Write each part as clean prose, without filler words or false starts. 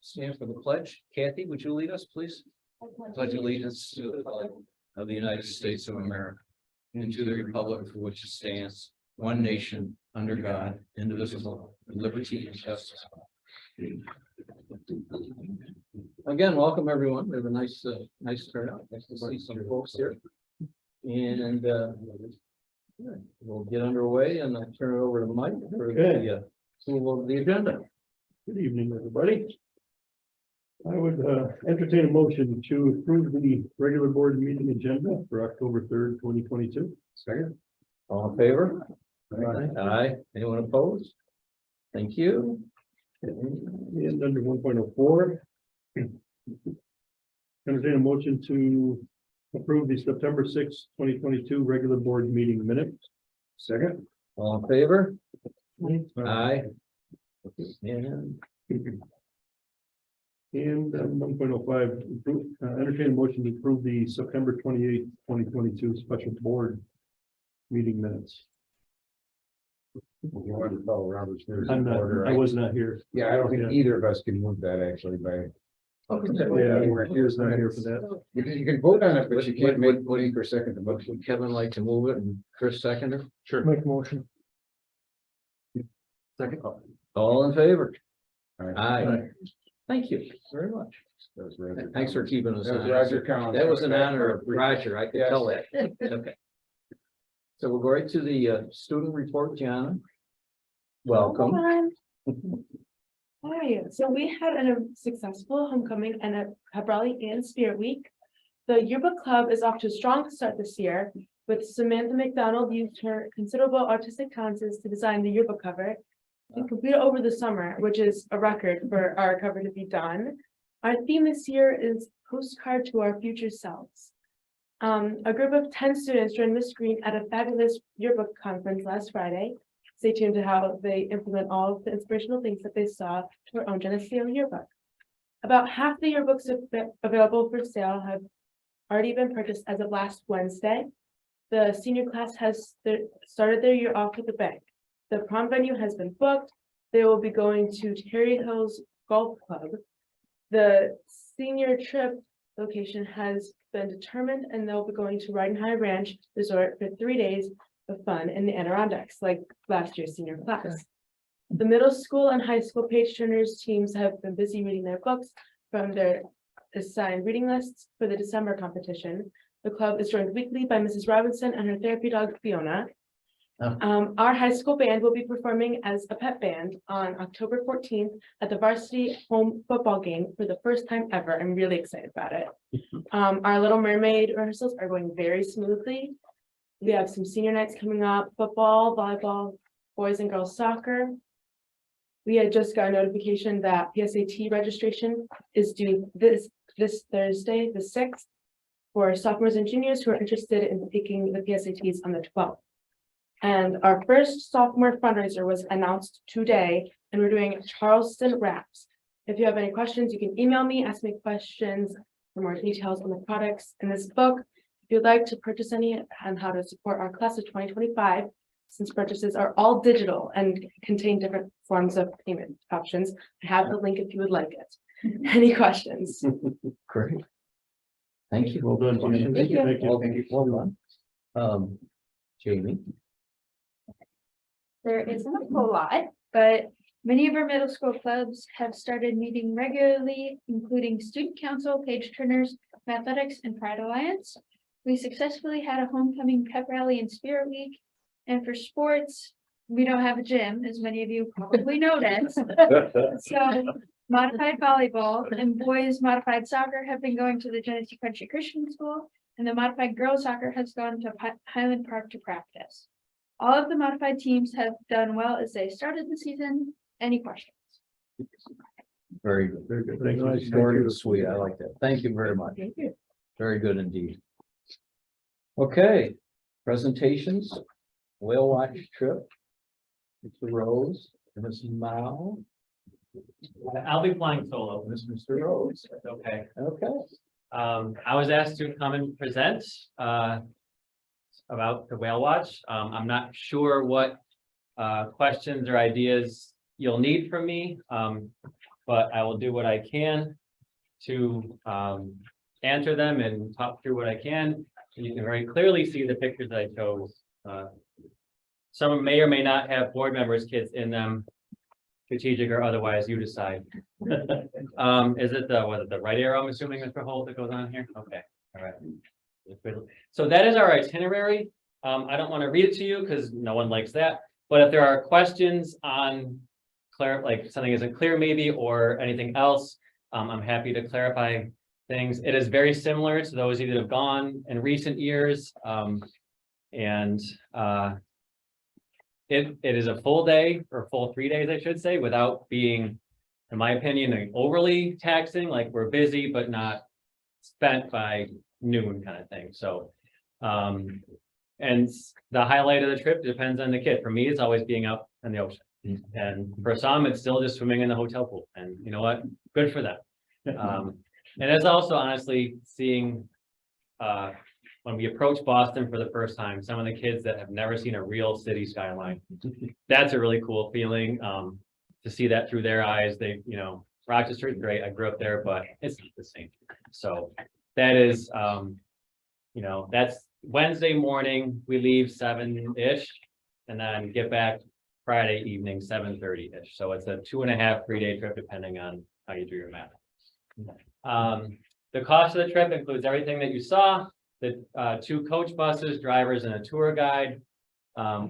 Stand for the pledge. Kathy, would you lead us, please? Pledge allegiance to the flag of the United States of America and to the republic for which it stands, one nation, under God, indivisible, with liberty and justice. Again, welcome everyone. We have a nice turnout. Nice to see some folks here. And we'll get underway and I'll turn it over to Mike for the approval of the agenda. Good evening, everybody. I would entertain a motion to approve the regular board meeting agenda for October 3rd, 2022. Second. All in favor? Aye. Anyone opposed? Thank you. And under 1.04, entertain a motion to approve the September 6th, 2022 regular board meeting minutes. Second. All in favor? Aye. And 1.05, entertain a motion to approve the September 28th, 2022 special board meeting minutes. You want to follow Robert's rules I'm of not, order, I right? was not here. Yeah, I don't think either of us can move that actually by. Yeah, he was not here for that. You can vote on it, but you can't make or second the motion. Would Kevin like to move it and Chris seconder? Sure. Make a motion. Second. All in favor? Aye. Aye. Thank you very much. That was Roger. Thanks for keeping us That was on. Roger Collins. That was an honor of Roger, I could Yes. tell that. Okay. So we'll go right to the student report, Gianna. Welcome. Hi, so we had a successful homecoming and a pep rally and spirit week. The yearbook club is off to a strong start this year, with Samantha McDonald used her considerable artistic talents to design the yearbook cover and complete it over the summer, which is a record for our cover to be done. Our theme this year is postcard to our future selves. A group of 10 students joined Miss Green at a fabulous yearbook conference last Friday. Stay tuned to how they implement all of the inspirational things that they saw to our own Geneseo yearbook. About half the yearbooks available for sale have already been purchased as of last Wednesday. The senior class has started their year off with a bang. The prom venue has been booked. They will be going to Terry Hills Golf Club. The senior trip location has been determined and they'll be going to Riding High Ranch Resort for 3 days of fun in the Adirondacks, like last year's senior class. The middle school and high school page turners teams have been busy reading their books from their assigned reading lists for the December competition. The club is joined weekly by Mrs. Robinson and her therapy dog Fiona. Our high school band will be performing as a pep band on October 14th at the varsity home football game for the first time ever. I'm really excited about it. Our Little Mermaid rehearsals are going very smoothly. We have some senior nights coming up, football, volleyball, boys and girls soccer. We had just got a notification that PSAT registration is due this Thursday, the 6th, for sophomores and juniors who are interested in taking the PSATs on the 12th. And our first sophomore fundraiser was announced today, and we're doing Charleston wraps. If you have any questions, you can email me, ask me questions for more details on the products in this book. If you'd like to purchase any and how to support our class of 2025, since purchases are all digital and contain different forms of payment options, I have the link if you would like it. Any questions? Great. Thank you. Well done, Jamie. Thank you. Thank you. Thank you. Well done. Jamie. There isn't a whole lot, but many of our middle school clubs have started meeting regularly, including Student Council, Page Turners, Athletics, and Pride Alliance. We successfully had a homecoming pep rally and spirit week. And for sports, we don't have a gym, as many of you probably noticed. So modified volleyball and boys modified soccer have been going to the Genesee Country Christian School, and the modified girls soccer has gone to Highland Park to practice. All of the modified teams have done well as they started the season. Any questions? Very good. Very good. Thank Nice, you. short and sweet. I like that. Thank you very much. Thank you. Very good indeed. Okay, presentations, whale watch trip. Mr. Rose, Mrs. Mao, I'll be flying solo. Mr. Rose. Okay. Okay. I was asked to come and present about the whale watch. I'm not sure what questions or ideas you'll need from me. but I will do what I can to answer them and talk through what I can. And you can very clearly see the pictures that I chose. Some may or may not have board members' kids in them, strategic or otherwise, you decide. Is it was it the right arrow, I'm assuming, Mr. Holt, that goes on here? Okay, all right. So that is our itinerary. I don't want to read it to you because no one likes that, but if there are questions on like something isn't clear maybe, or anything else, I'm happy to clarify things. It is very similar to those that have gone in recent years. It is a full day, or full 3 days, I should say, without being, in my opinion, overly taxing, like we're busy, but not spent by noon kind of thing. So, and the highlight of the trip depends on the kid. For me, it's always being out in the ocean. And for some, it's still just swimming in the hotel pool. And you know what? Good for them. And it's also honestly seeing, when we approach Boston for the first time, some of the kids that have never seen a real city skyline. That's a really cool feeling, to see that through their eyes. They, Rochester is great. I grew up there, but it's not the same. So that is, that's Wednesday morning. We leave 7-ish and then get back Friday evening, 7:30-ish. So it's a 2.5, 3-day trip, depending on how you do your math. The cost of the trip includes everything that you saw. The 2 coach buses, drivers, and a tour guide.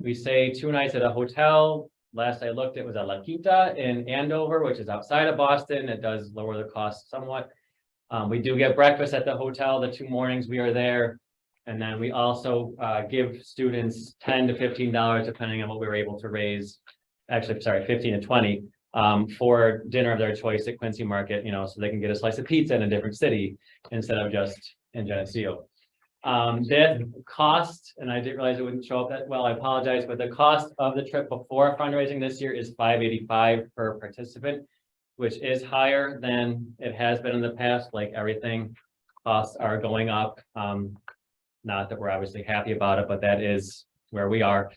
We stay 2 nights at a hotel. Last I looked, it was at La Quinta in Andover, which is outside of Boston. It does lower the cost somewhat. We do get breakfast at the hotel the 2 mornings we are there. And then we also give students $10 to $15, depending on what we were able to raise. Actually, sorry, 15 to 20 for dinner of their choice at Quincy Market, so they can get a slice of pizza in a different city instead of just in Geneseo. That cost, and I didn't realize it wouldn't show up that well, I apologize, but the cost of the trip before fundraising this year is $585 per participant, which is higher than it has been in the past. Like everything, costs are going up. Not that we're obviously happy about it, but that is where we are.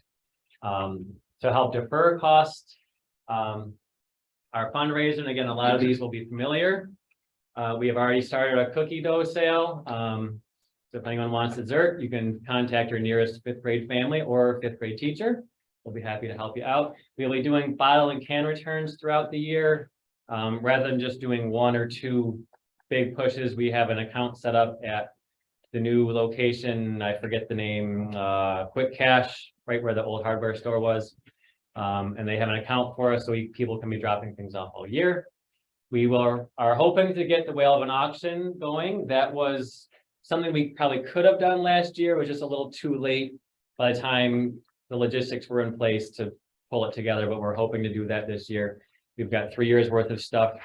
To help defer costs, our fundraiser, and again, a lot of these will be familiar. We have already started a cookie dough sale. So if anyone wants dessert, you can contact your nearest 5th grade family or 5th grade teacher. We'll be happy to help you out. We'll be doing bottle and can returns throughout the year. Rather than just doing 1 or 2 big pushes, we have an account set up at the new location. I forget the name, Quick Cash, right where the old hardware store was. And they have an account for us, so people can be dropping things off all year. We are hoping to get the whale of an auction going. That was something we probably could have done last year. It was just a little too late by the time the logistics were in place to pull it together, but we're hoping to do that this year. We've got 3 years worth of stuff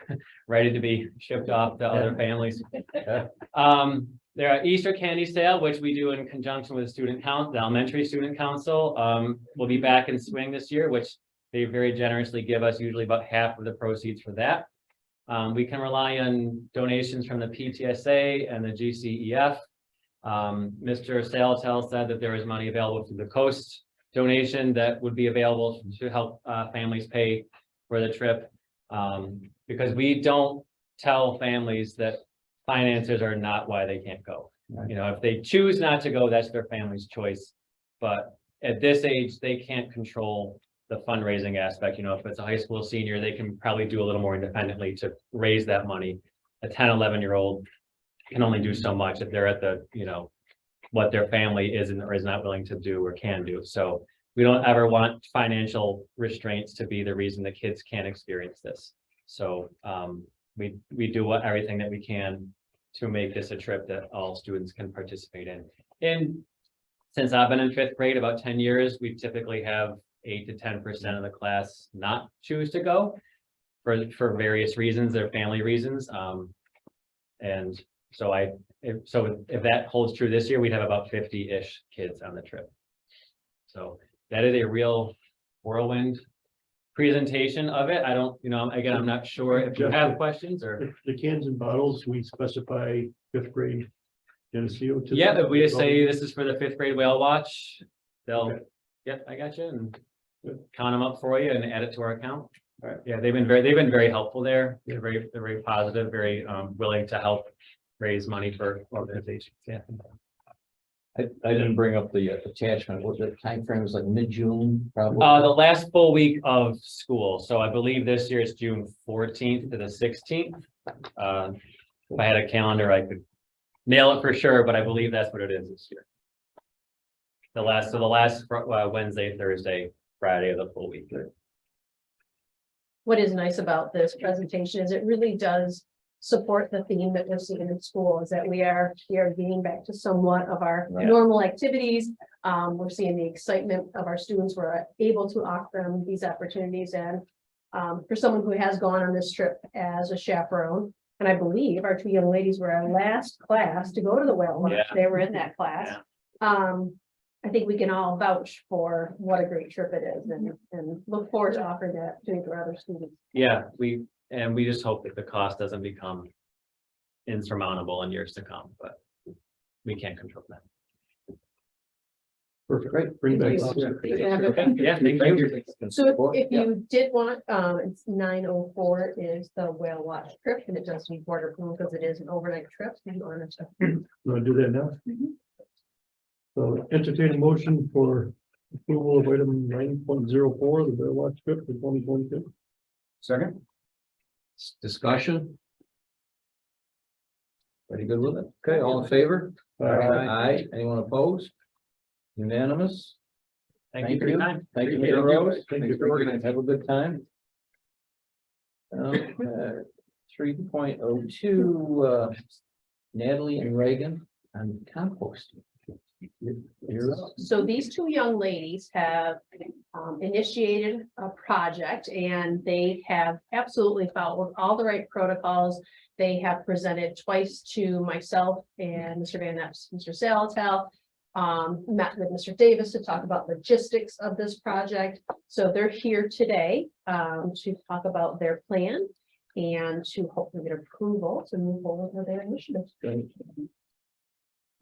ready to be shipped off to other families. There are Easter candy sale, which we do in conjunction with the elementary student council. We'll be back in swing this year, which they very generously give us usually about half of the proceeds for that. We can rely on donations from the PTSA and the GCEF. Mr. Salatel said that there is money available through the Coast donation that would be available to help families pay for the trip. Because we don't tell families that finances are not why they can't go. If they choose not to go, that's their family's choice. But at this age, they can't control the fundraising aspect. If it's a high school senior, they can probably do a little more independently to raise that money. A 10, 11-year-old can only do so much if they're at the, what their family is or is not willing to do or can do. So we don't ever want financial restraints to be the reason that kids can't experience this. So we do everything that we can to make this a trip that all students can participate in. And since I've been in 5th grade about 10 years, we typically have 8 to 10% of the class not choose to go for various reasons, their family reasons. And so if that holds true this year, we'd have about 50-ish kids on the trip. So that is a real whirlwind presentation of it. I don't, again, I'm not sure if you have questions or. The cans and bottles, we specify 5th grade Geneseo. Yeah, if we just say this is for the 5th grade whale watch, they'll, yep, I got you, and count them up for you and add it to our account. Yeah, they've been very helpful there. They're very positive, very willing to help raise money for organizations. Yeah. I didn't bring up the attachment. Was the timeframe was like mid-June, probably? The last full week of school. So I believe this year is June 14th to the 16th. If I had a calendar, I could nail it for sure, but I believe that's what it is this year. The last Wednesday, Thursday, Friday of the full week. What is nice about this presentation is it really does support the theme that we're seeing in school, is that we are getting back to somewhat of our Yeah. normal activities. We're seeing the excitement of our students. We're able to offer them these opportunities, and for someone who has gone on this trip as a chaperone, and I believe our two young ladies were our last class to go to the whale watch. Yeah. They were in that class. I think we can all vouch for what a great trip it is, and look forward to offering that to other students. Yeah, we just hope that the cost doesn't become insurmountable in years to come, but we can't control that. Perfect. Great. Bring back. Thank you. Okay, yeah, thank you. So if you did want, it's 9:04 is the whale watch trip, and it does need board approval because it is an overnight trip. If you want to- You want to do that now? So entertain a motion for approval of item 9.04, the Bear Watch trip for 2022. Second. Discussion. Pretty good with it. Okay, all in favor? Aye. Anyone opposed? Unanimous. Thank you for your time. Thank you, Appreciate it. Mr. Rose. Thank you for organizing. Have a good time. 3.02, Natalie and Reagan on composting. You're up. So these two young ladies have initiated a project, and they have absolutely followed all the right protocols. They have presented twice to myself and Mr. Van Ness, Mr. Salatel. Met with Mr. Davis to talk about logistics of this project. So they're here today to talk about their plan and to hopefully get approval to move forward with their initiatives.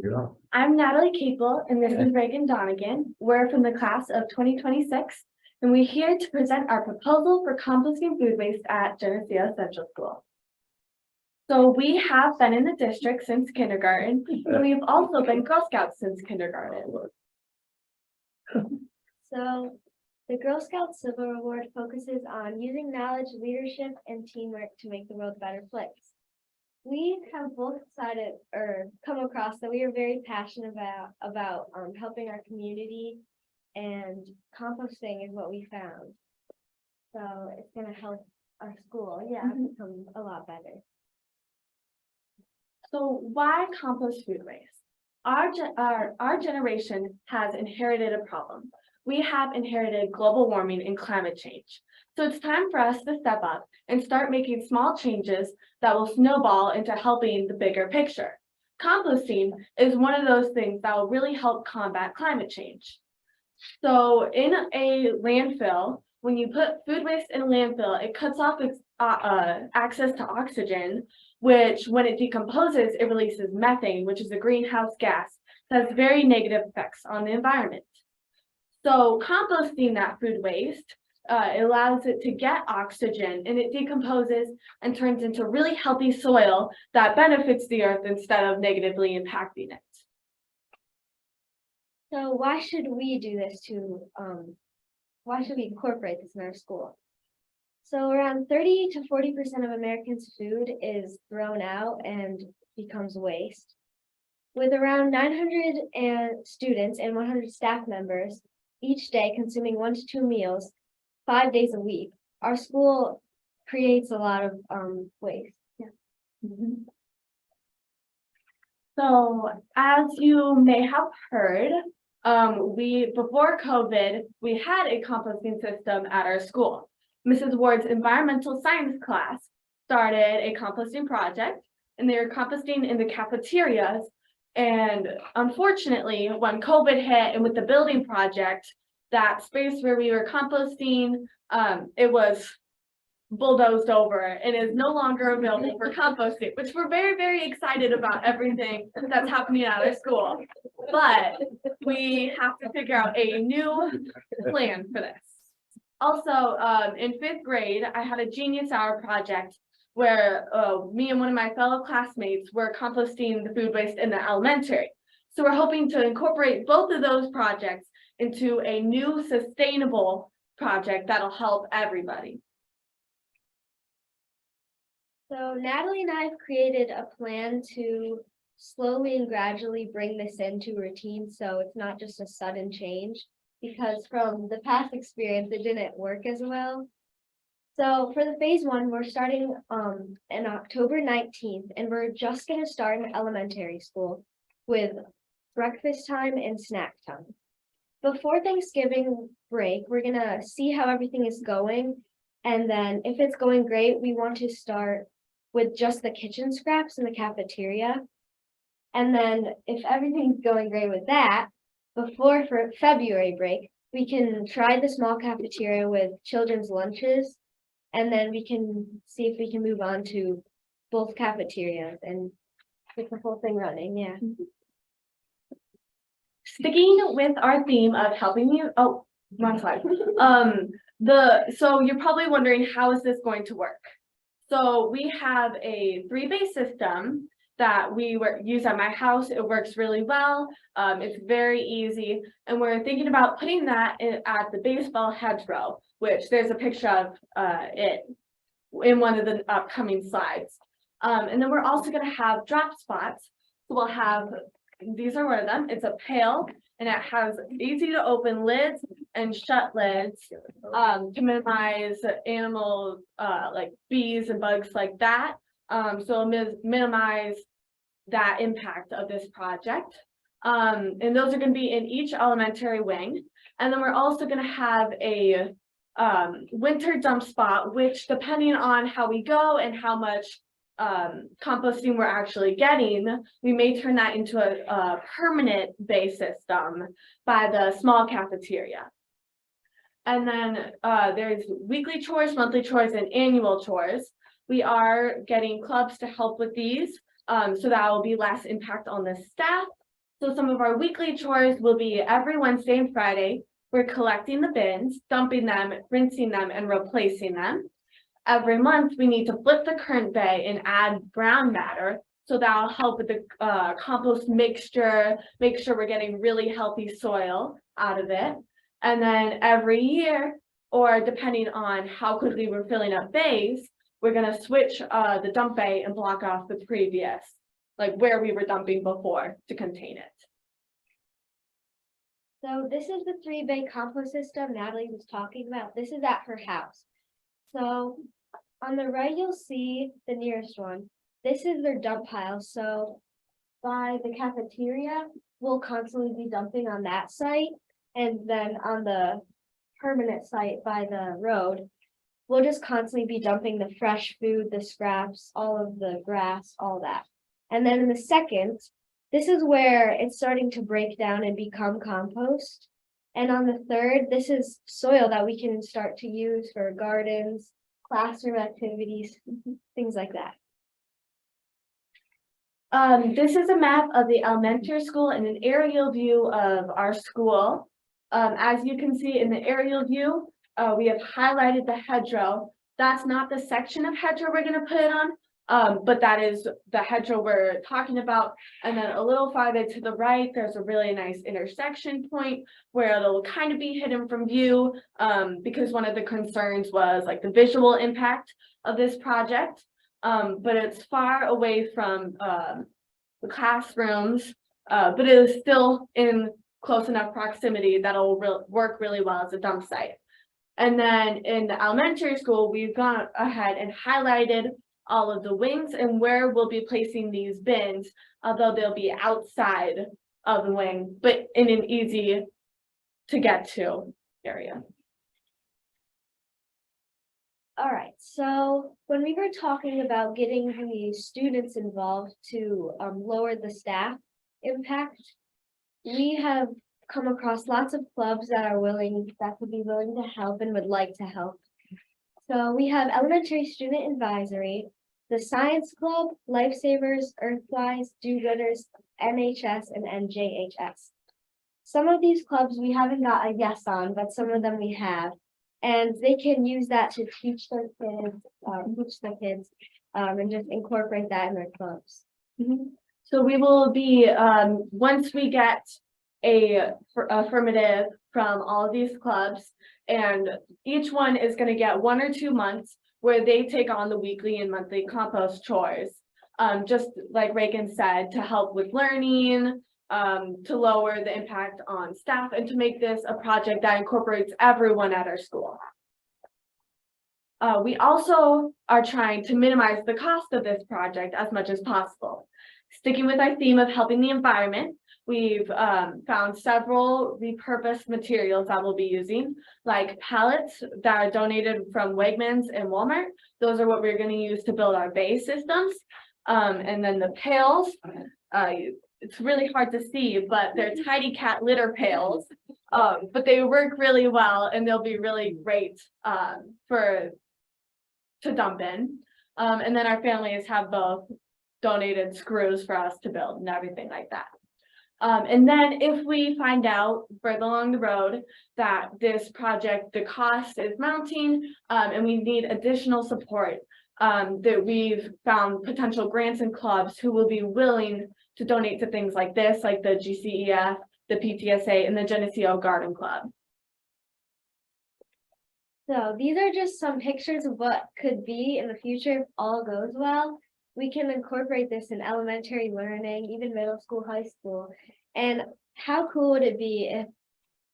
You're up. I'm Natalie Capel and this is Reagan Donegan. We're from the class of 2026 and we're here to present our proposal for composting food waste at Geneseo Central School. So we have been in the district since kindergarten, and we've also been Girl Scouts since kindergarten. So the Girl Scout Silver Award focuses on using knowledge, leadership, and teamwork to make the world a better place. We have both decided or come across that we are very passionate about helping our community, and composting is what we found. So it's going to help our school, become a lot better. So why compost food waste? Our generation has inherited a problem. We have inherited global warming and climate change. So it's time for us to step up and start making small changes that will snowball into helping the bigger picture. Composting is one of those things that will really help combat climate change. So in a landfill, when you put food waste in a landfill, it cuts off its access to oxygen, which when it decomposes, it releases methane, which is a greenhouse gas that has very negative effects on the environment. So composting that food waste allows it to get oxygen, and it decomposes and turns into really healthy soil that benefits the earth instead of negatively impacting it. So why should we do this why should we incorporate this in our school? So around 30 to 40% of Americans' food is thrown out and becomes waste. With around 900 students and 100 staff members each day consuming 1 to 2 meals 5 days a week, our school creates a lot of waste. So as you may have heard, before COVID, we had a composting system at our school. Mrs. Ward's environmental science class started a composting project, and they were composting in the cafeterias. And unfortunately, when COVID hit and with the building project, that space where we were composting, it was bulldozed over and is no longer available for composting, which we're very, very excited about everything that's happening at our school. But we have to figure out a new plan for this. Also, in 5th grade, I had a Genius Hour project where me and one of my fellow classmates were composting the food waste in the elementary. So we're hoping to incorporate both of those projects into a new sustainable project that'll help everybody. So Natalie and I have created a plan to slowly and gradually bring this into routine, so it's not just a sudden change. Because from the past experience, it didn't work as well. So for the phase 1, we're starting on October 19th, and we're just gonna start in elementary school with breakfast time and snack time. Before Thanksgiving break, we're gonna see how everything is going. And then if it's going great, we want to start with just the kitchen scraps in the cafeteria. And then if everything's going great with that, before for February break, we can try the small cafeteria with children's lunches. And then we can see if we can move on to both cafeterias and get the whole thing running, yeah. Sticking with our theme of helping you, oh, wrong slide. So you're probably wondering, how is this going to work? So we have a 3-bay system that we use at my house. It works really well. It's very easy. And we're thinking about putting that at the baseball hedgerow, which there's a picture of it in one of the upcoming slides. And then we're also gonna have drop spots. So we'll have, these are one of them. It's a pail and it has easy to open lids and shut lids to minimize animals like bees and bugs like that. So minimize that impact of this project. And those are going to be in each elementary wing. And then we're also going to have a winter dump spot, which depending on how we go and how much composting we're actually getting, we may turn that into a permanent bay system by the small cafeteria. And then there's weekly chores, monthly chores, and annual chores. We are getting clubs to help with these, so that will be less impact on the staff. So some of our weekly chores will be every Wednesday and Friday. We're collecting the bins, dumping them, rinsing them, and replacing them. Every month, we need to flip the current bay and add brown matter. So that'll help with the compost mixture, make sure we're getting really healthy soil out of it. And then every year, or depending on how quickly we're filling up bays, we're gonna switch the dump bay and block off the previous, like where we were dumping before to contain it. So this is the 3-bay compost system Natalie was talking about. This is at her house. So on the right, you'll see the nearest one. This is their dump pile. So by the cafeteria, we'll constantly be dumping on that site. And then on the permanent site by the road, we'll just constantly be dumping the fresh food, the scraps, all of the grass, all that. And then in the second, this is where it's starting to break down and become compost. And on the third, this is soil that we can start to use for gardens, classroom activities, things like that. This is a map of the elementary school and an aerial view of our school. As you can see in the aerial view, we have highlighted the hedgerow. That's not the section of hedgerow we're going to put it on, but that is the hedgerow we're talking about. And then a little farther to the right, there's a really nice intersection point where it'll kind of be hidden from view, because one of the concerns was like the visual impact of this project. But it's far away from the classrooms, but it is still in close enough proximity that'll work really well as a dump site. And then in the elementary school, we've gone ahead and highlighted all of the wings and where we'll be placing these bins, although they'll be outside of the wing, but in an easy to get to area. All right, so when we were talking about getting the students involved to lower the staff impact, we have come across lots of clubs that would be willing to help and would like to help. So we have Elementary Student Advisory, the Science Club, Lifesavers, Earthwise, Do-Gooders, NHS, and NJHS. Some of these clubs we haven't got a yes on, but some of them we have. And they can use that to teach their kids, and just incorporate that in their clubs. So we will be, once we get a affirmative from all of these clubs, and each one is gonna get 1 or 2 months where they take on the weekly and monthly compost chores. Just like Reagan said, to help with learning, to lower the impact on staff, and to make this a project that incorporates everyone at our school. We also are trying to minimize the cost of this project as much as possible. Sticking with our theme of helping the environment, we've found several repurposed materials that we'll be using, like pallets that are donated from Wegmans and Walmart. Those are what we're going to use to build our bay systems. And then the pails, it's really hard to see, but they're Tidy Cat litter pails. But they work really well, and they'll be really great to dump in. And then our families have both donated screws for us to build and everything like that. And then if we find out further along the road that this project, the cost is mounting, and we need additional support, that we've found potential grants and clubs who will be willing to donate to things like this, like the GCEF, the PTSA, and the Geneseo Garden Club. So these are just some pictures of what could be in the future if all goes well. We can incorporate this in elementary learning, even middle school, high school. And how cool would it be if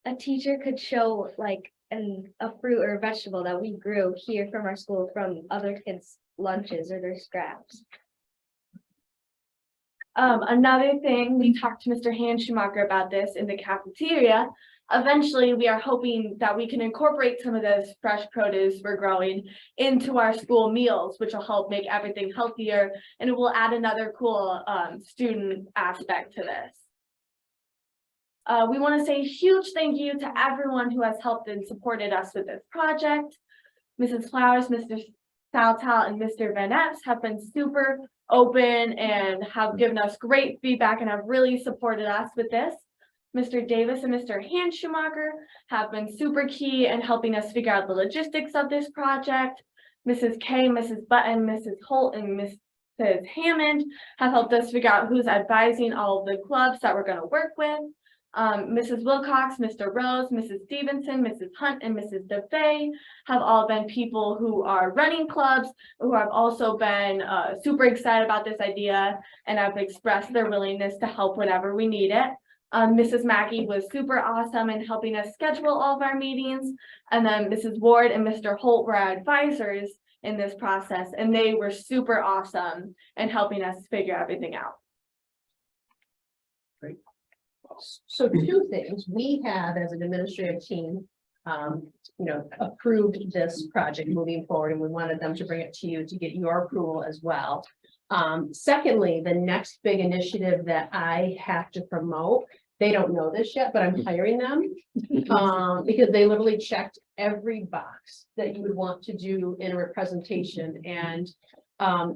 a teacher could show like a fruit or a vegetable that we grew here from our school from other kids' lunches or their scraps? Another thing, we talked to Mr. Schumacher about this in the cafeteria. Eventually, we are hoping that we can incorporate some of this fresh produce we're growing into our school meals, which will help make everything healthier, and it will add another cool student aspect to this. We want to say a huge thank you to everyone who has helped and supported us with this project. Mrs. Flowers, Mr. Saltal, and Mr. Van Epps have been super open and have given us great feedback and have really supported us with this. Mr. Davis and Mr. Schumacher have been super key in helping us figure out the logistics of this project. Mrs. K, Mrs. Button, Mrs. Holt, and Mrs. Hammond have helped us figure out who's advising all of the clubs that we're going to work with. Mrs. Wilcox, Mr. Rose, Mrs. Stevenson, Mrs. Hunt, and Mrs. DeFay have all been people who are running clubs, who have also been super excited about this idea and have expressed their willingness to help whenever we need it. Mrs. Mackey was super awesome in helping us schedule all of our meetings. And then Mrs. Ward and Mr. Holt were our advisors in this process, and they were super awesome in helping us figure everything out. So 2 things, we have as an administrative team, approved this project moving forward, and we wanted them to bring it to you to get your approval as well. Secondly, the next big initiative that I have to promote, they don't know this yet, but I'm hiring them. Because they literally checked every box that you would want to do in a representation. And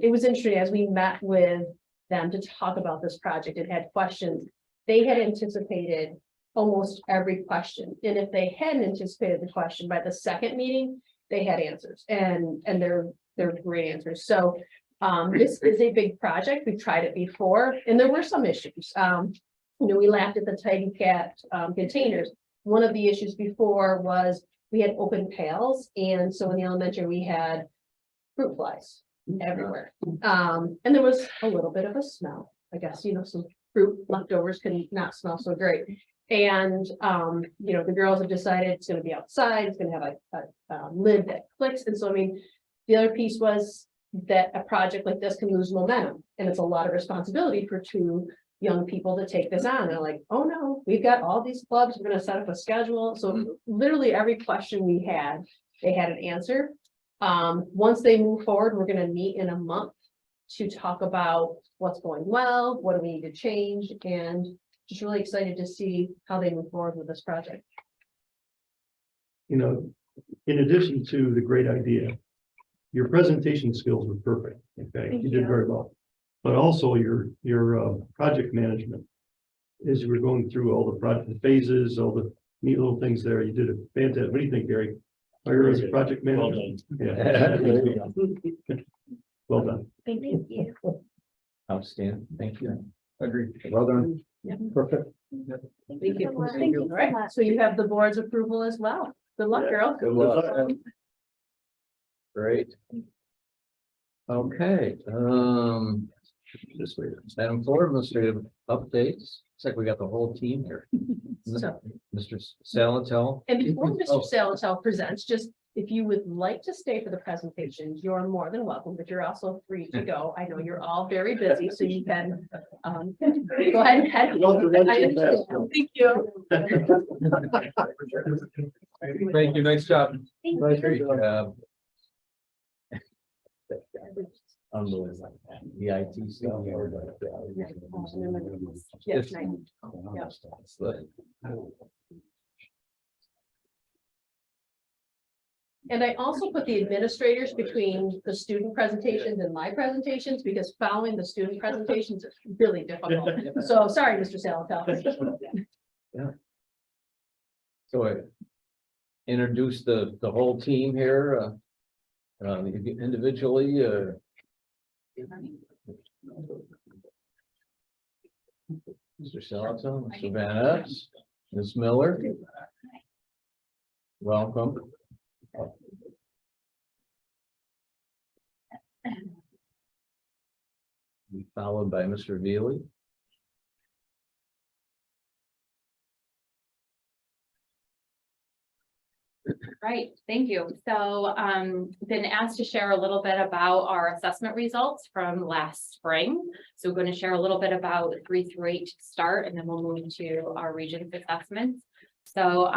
it was interesting as we met with them to talk about this project and had questions. They had anticipated almost every question. And if they hadn't anticipated the question by the second meeting, they had answers, and they're great answers. So this is a big project. We've tried it before, and there were some issues. We laughed at the Tidy Cat containers. One of the issues before was we had open pails, and so in the elementary we had fruit flies everywhere. And there was a little bit of a smell. I guess, some fruit leftovers can not smell so great. And, the girls have decided it's going to be outside. It's going to have a lid that clicks. And so, the other piece was that a project like this can lose momentum, and it's a lot of responsibility for 2 young people to take this on. They're like, oh no, we've got all these clubs. We're going to set up a schedule. So literally every question we had, they had an answer. Once they move forward, we're going to meet in a month to talk about what's going well, what do we need to change, and just really excited to see how they move forward with this project. In addition to the great idea, your presentation skills were perfect. Okay, you did very well. But also your project management, as you were going through all the project phases, all the neat little things there, you did a fantastic. What do you think, Gary? hire as a project manager. Yeah. Well done. Thank you. Thank you. Outstanding. Thank you. Agreed. Well done. Yeah. Perfect. Thank you. so much. Thank you. Thank you All right, so much. so you have the board's approval as well. Good luck, girl. Good luck. Great. Okay, This way. Madam Floor, administrative updates. Looks like we got the whole team here. So, Mr. Salatel. and before Oh. Mr. Salatel presents, just if you would like to stay for the presentation, you're more than welcome, but you're also free to go. I know you're all very busy, so you can, go ahead and head. I understand. Thank you. Thank you, nice job. Thank Great you. job. Unbelievable. The IT stuff. Yes, and I also put the administrators between the student presentations and my presentations, because following the student presentations is really difficult. So sorry, Mr. Salatel. So I introduced the whole team here, individually, Mr. Salatel, Mr. Van Epps, Ms. Miller. Welcome. Followed by Mr. Veely. Right, thank you. So been asked to share a little bit about our assessment results from last spring. So we're going to share a little bit about 3 through 8 to start, and then we'll move into our region's assessments. So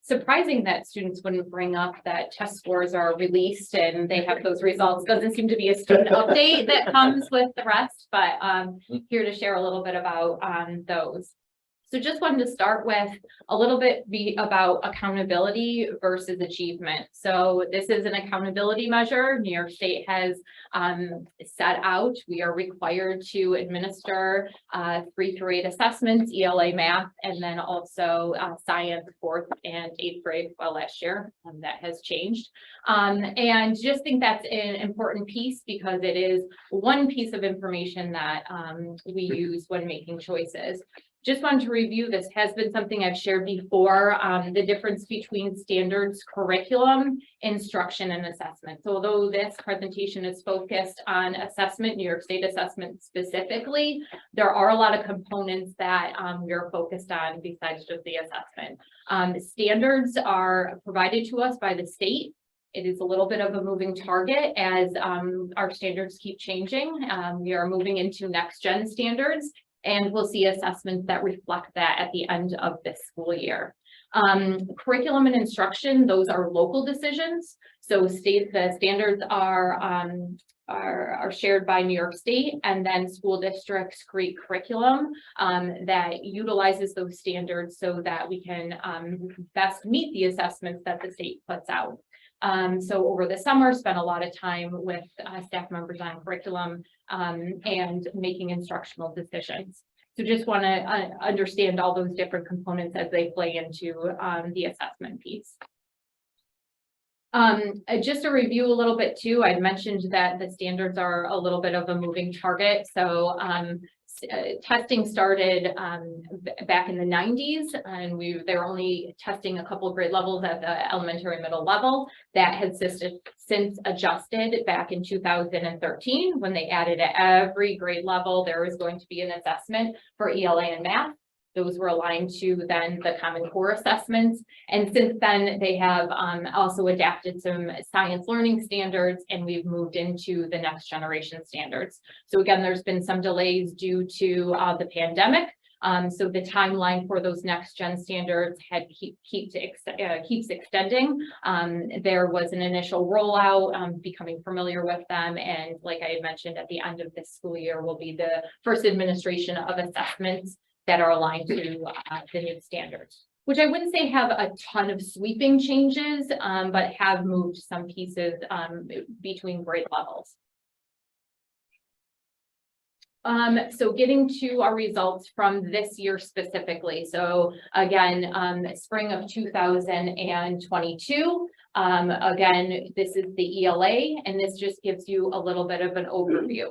surprising that students wouldn't bring up that test scores are released and they have those results. Doesn't seem to be a student update that comes with the rest, but here to share a little bit about those. So just wanted to start with a little bit about accountability versus achievement. So this is an accountability measure New York State has set out. We are required to administer 3 through 8 assessments, ELA math, and then also science 4th and 8th grade. Well, last year that has changed. And just think that's an important piece because it is one piece of information that we use when making choices. Just wanted to review, this has been something I've shared before, the difference between standards, curriculum, instruction, and assessment. So although this presentation is focused on assessment, New York State assessment specifically, there are a lot of components that we're focused on besides just the assessment. Standards are provided to us by the state. It is a little bit of a moving target as our standards keep changing. We are moving into next gen standards, and we'll see assessments that reflect that at the end of this school year. Curriculum and instruction, those are local decisions. So the standards are shared by New York State, and then school districts create curriculum that utilizes those standards so that we can best meet the assessments that the state puts out. So over the summer, spent a lot of time with staff members on curriculum and making instructional decisions. So just want to understand all those different components as they play into the assessment piece. Just to review a little bit too, I'd mentioned that the standards are a little bit of a moving target. So testing started back in the 90s, and they were only testing a couple of grade levels at the elementary middle level. That has since adjusted back in 2013 when they added at every grade level there was going to be an assessment for ELA and math. Those were aligned to then the Common Core assessments. And since then, they have also adapted some science learning standards, and we've moved into the next generation standards. So again, there's been some delays due to the pandemic. So the timeline for those next gen standards keeps extending. There was an initial rollout, becoming familiar with them. And like I had mentioned, at the end of this school year will be the first administration of assessments that are aligned to the new standards, which I wouldn't say have a ton of sweeping changes, but have moved some pieces between grade levels. So getting to our results from this year specifically. So again, spring of 2022. Again, this is the ELA, and this just gives you a little bit of an overview.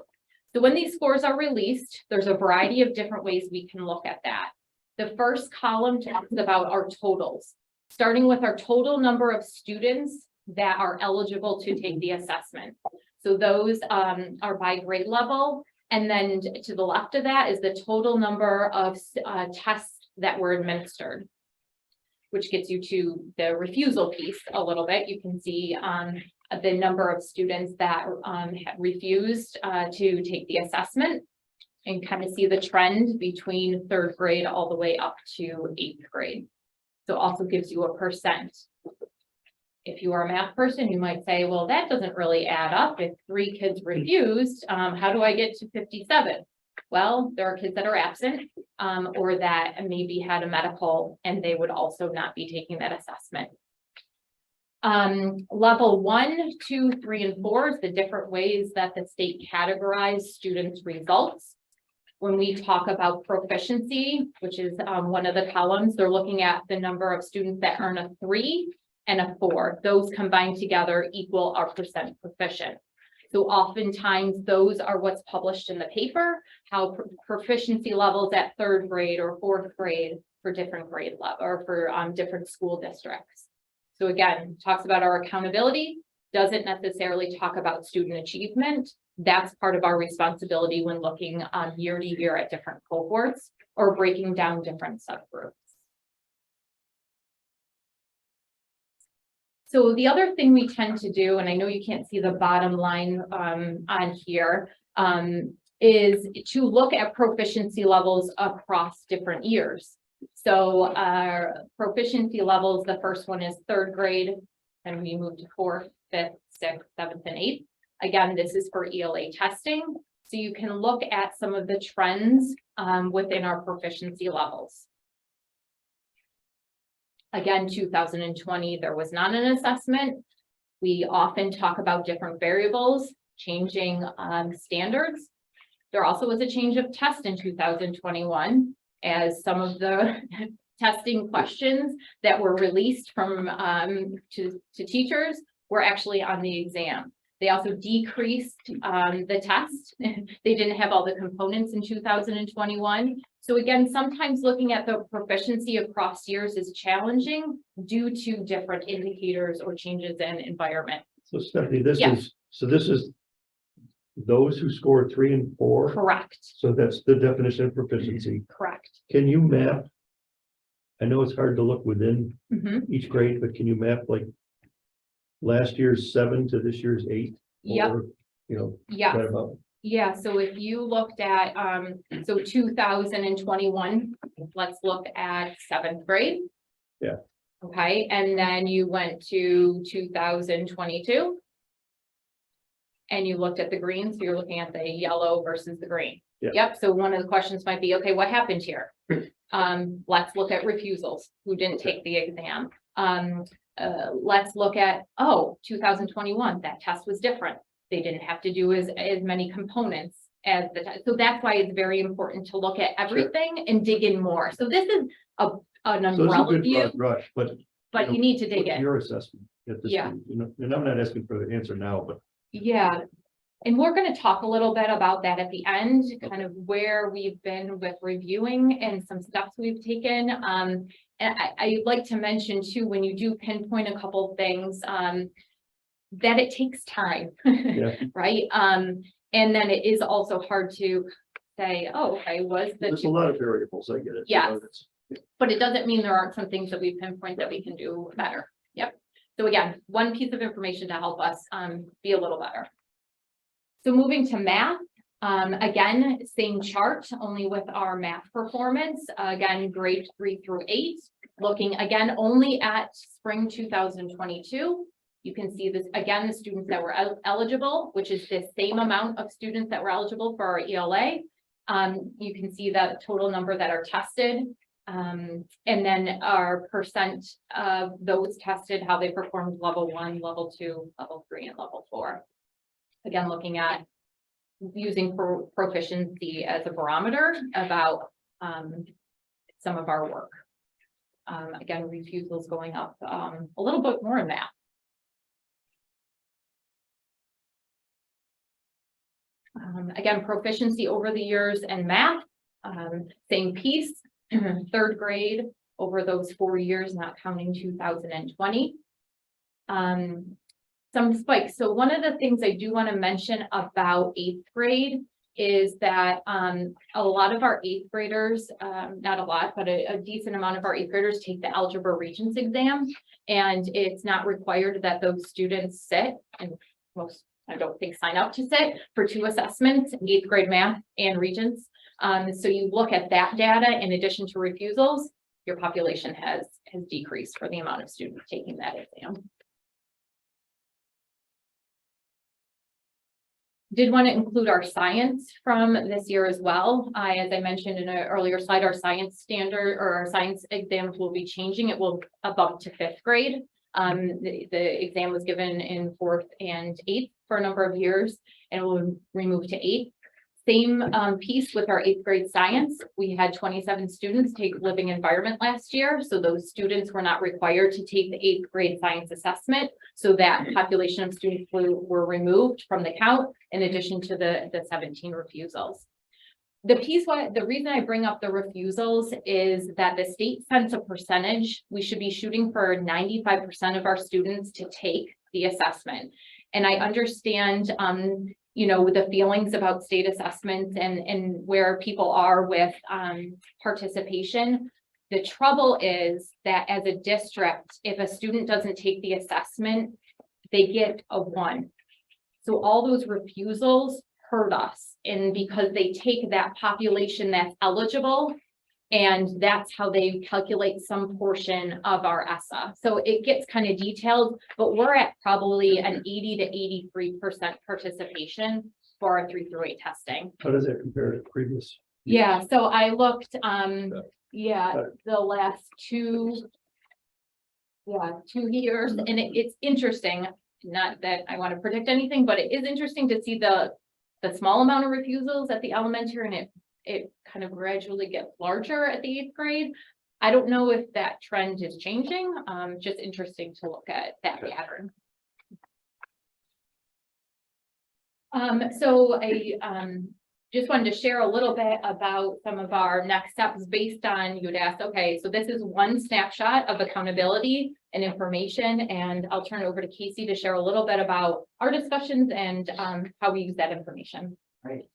So when these scores are released, there's a variety of different ways we can look at that. The first column talks about our totals, starting with our total number of students that are eligible to take the assessment. So those are by grade level. And then to the left of that is the total number of tests that were administered, which gets you to the refusal piece a little bit. You can see the number of students that had refused to take the assessment, and kind of see the trend between 3rd grade all the way up to 8th grade. So also gives you a percent. If you are a math person, you might say, well, that doesn't really add up. If 3 kids refused, how do I get to 57? Well, there are kids that are absent or that maybe had a medical and they would also not be taking that assessment. Level 1, 2, 3, and 4 is the different ways that the state categorized students' results. When we talk about proficiency, which is one of the columns, they're looking at the number of students that earn a 3 and a 4. Those combined together equal our percent proficient. So oftentimes those are what's published in the paper, how proficiency levels at 3rd grade or 4th grade for different grade level or for different school districts. So again, talks about our accountability, doesn't necessarily talk about student achievement. That's part of our responsibility when looking year to year at different cohorts or breaking down different subgroups. So the other thing we tend to do, and I know you can't see the bottom line on here, is to look at proficiency levels across different years. So our proficiency levels, the first one is 3rd grade, and we move to 4th, 5th, 6th, 7th, and 8th. Again, this is for ELA testing. So you can look at some of the trends within our proficiency levels. Again, 2020, there was not an assessment. We often talk about different variables, changing standards. There also was a change of test in 2021, as some of the testing questions that were released from to teachers were actually on the exam. They also decreased the test. They didn't have all the components in 2021. So again, sometimes looking at the proficiency across years is challenging due to different indicators or changes in environment. So Stephanie, this Yeah. is those who score 3 and 4. Correct, So that's the definition of proficiency. correct. Can you map? I know it's hard to look within Mhm. each grade, but can you map like last year's 7 to this year's 8? Yep. Or, you know, Yeah. right about. Yeah, so if you looked at, so 2021, let's look at 7th grade. Yeah. Okay, and then you went to 2022. And you looked at the green, so you're looking at the yellow versus the green. Yeah. Yep, so one of the questions might be, okay, what happened here? Let's look at refusals, who didn't take the exam. Let's look at, 2021, that test was different. They didn't have to do as many components as the test. So that's why it's very important to look at everything and dig in more. So this is an So it's a umbrella good view, broad brush, but. but you need to dig what's in. your assessment at this Yeah. point? You know, and I'm not asking for the answer now, but. Yeah, and we're going to talk a little bit about that at the end, kind of where we've been with reviewing and some steps we've taken. And I'd like to mention too, when you do pinpoint a couple things, that it takes time, Yeah. right? And then it is also hard to say, oh, okay, was the, There's a lot of variables, I get it. Yes. You know, it's- but it doesn't mean there aren't some things that we pinpoint that we can do better. Yep. So again, one piece of information to help us be a little better. So moving to math, again, same chart, only with our math performance. Again, grade 3 through 8, looking again only at spring 2022. You can see this again, the students that were eligible, which is the same amount of students that were eligible for our ELA. You can see the total number that are tested. And then our percent of those tested, how they performed level 1, level 2, level 3, and level 4. Again, looking at using proficiency as a barometer about some of our work. Again, refusals going up a little bit more in math. Again, proficiency over the years in math, same piece, third grade over those 4 years, not counting 2020. Some spikes. So one of the things I do want to mention about 8th grade is that a lot of our 8th graders, not a lot, but a decent amount of our 8th graders take the Algebra Regents exam, and it's not required that those students sit, and most, I don't think, sign up to sit for 2 assessments, 8th grade math and Regents. So you look at that data in addition to refusals, your population has decreased for the amount of students taking that exam. Did want to include our science from this year as well. As I mentioned in an earlier slide, our science standard or our science exams will be changing. It will above to 5th grade. The exam was given in 4th and 8th for a number of years, and will remove to 8th. Same piece with our 8th grade science. We had 27 students take living environment last year. So those students were not required to take the 8th grade science assessment. So that population of students were removed from the count in addition to the 17 refusals. The reason I bring up the refusals is that the state sets a percentage. We should be shooting for 95% of our students to take the assessment. And I understand, you know, the feelings about state assessments and where people are with participation. The trouble is that as a district, if a student doesn't take the assessment, they get a 1. So all those refusals hurt us, and because they take that population that's eligible, and that's how they calculate some portion of our ESSA. So it gets kind of detailed, but we're at probably an 80 to 83% participation for our 3 through 8 testing. How does that compare to previous? Yeah, so I looked, the last 2 years, and it's interesting, not that I want to predict anything, but it is interesting to see the small amount of refusals at the elementary, and it kind of gradually gets larger at the 8th grade. I don't know if that trend is changing. Just interesting to look at that pattern. So I just wanted to share a little bit about some of our next steps based on, you'd asked, okay, so this is one snapshot of accountability and information, and I'll turn it over to Casey to share a little bit about our discussions and how we use that information. Right.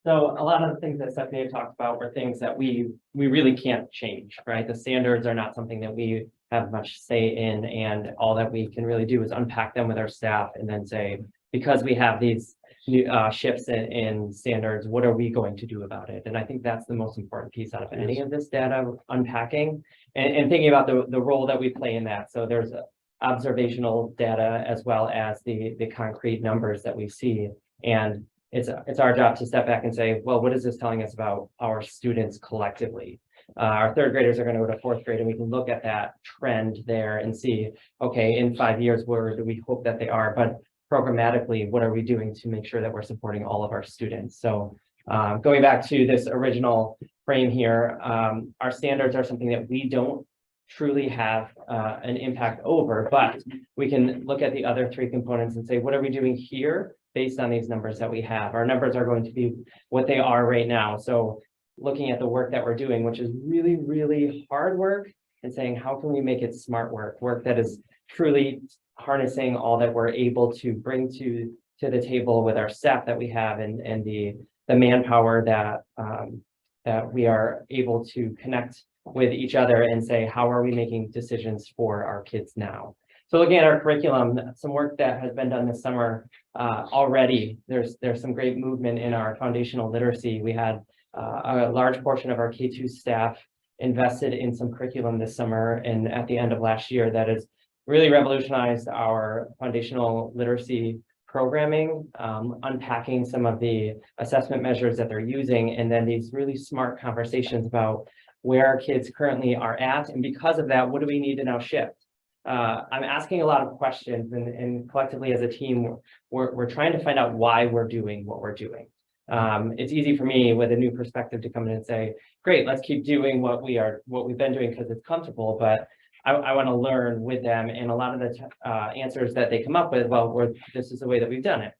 So a lot of the things that Stephanie had talked about were things that we really can't change, right? The standards are not something that we have much say in, and all that we can really do is unpack them with our staff and then say, because we have these new shifts in standards, what are we going to do about it? And I think that's the most important piece out of any of this data unpacking and thinking about the role that we play in that. So there's observational data as well as the concrete numbers that we see. And it's our job to step back and say, well, what is this telling us about our students collectively? Our 3rd graders are going to go to 4th grade, and we can look at that trend there and see, okay, in 5 years, where do we hope that they are? But programmatically, what are we doing to make sure that we're supporting all of our students? So going back to this original frame here, our standards are something that we don't truly have an impact over, but we can look at the other 3 components and say, what are we doing here based on these numbers that we have? Our numbers are going to be what they are right now. So looking at the work that we're doing, which is really, really hard work, and saying, how can we make it smart work that is truly harnessing all that we're able to bring to the table with our staff that we have and the manpower that we are able to connect with each other and say, how are we making decisions for our kids now? So looking at our curriculum, some work that has been done this summer already, there's some great movement in our foundational literacy. We had a large portion of our K2 staff invested in some curriculum this summer and at the end of last year that has really revolutionized our foundational literacy programming, unpacking some of the assessment measures that they're using, and then these really smart conversations about where our kids currently are at. And because of that, what do we need to now shift? I'm asking a lot of questions and collectively as a team, we're trying to find out why we're doing what we're doing. It's easy for me with a new perspective to come in and say, great, let's keep doing what we've been doing because it's comfortable, but I want to learn with them. And a lot of the answers that they come up with, well, this is the way that we've done it.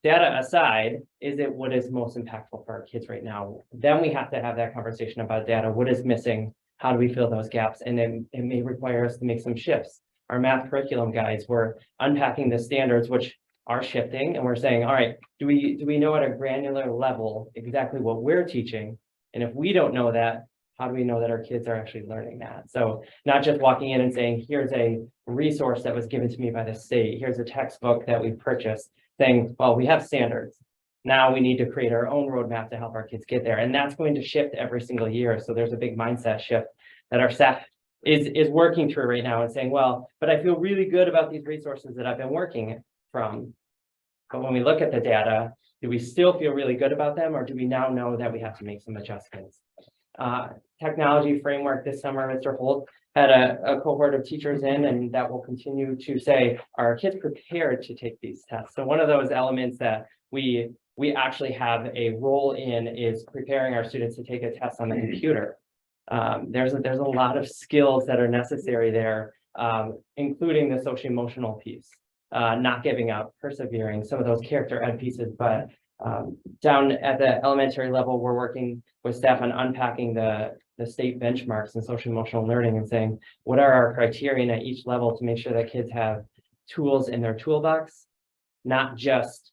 Data aside, is it what is most impactful for our kids right now? Then we have to have that conversation about data. What is missing? How do we fill those gaps? And then it may require us to make some shifts. Our math curriculum guides, we're unpacking the standards, which are shifting, and we're saying, all right, do we know at a granular level exactly what we're teaching? And if we don't know that, how do we know that our kids are actually learning that? So not just walking in and saying, here's a resource that was given to me by the state, here's a textbook that we purchased, saying, well, we have standards. Now we need to create our own roadmap to help our kids get there. And that's going to shift every single year. So there's a big mindset shift that our staff is working through right now and saying, well, but I feel really good about these resources that I've been working from. But when we look at the data, do we still feel really good about them, or do we now know that we have to make some adjustments? Technology framework this summer, Mr. Holt had a cohort of teachers in, and that will continue to say, are our kids prepared to take these tests? So one of those elements that we actually have a role in is preparing our students to take a test on the computer. There's a lot of skills that are necessary there, including the social emotional piece, not giving up, persevering, some of those character ed pieces. But down at the elementary level, we're working with staff on unpacking the state benchmarks in social emotional learning and saying, what are our criterion at each level to make sure that kids have tools in their toolbox, not just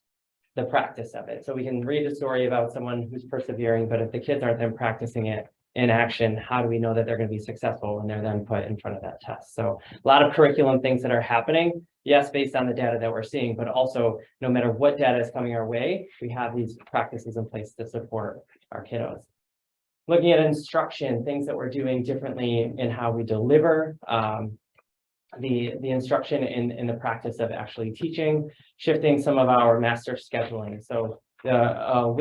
the practice of it. So we can read a story about someone who's persevering, but if the kids aren't then practicing it in action, how do we know that they're going to be successful when they're then put in front of that test? So a lot of curriculum things that are happening, yes, based on the data that we're seeing, but also no matter what data is coming our way, we have these practices in place to support our kiddos. Looking at instruction, things that we're doing differently in how we deliver the instruction in the practice of actually teaching, shifting some of our master scheduling. So the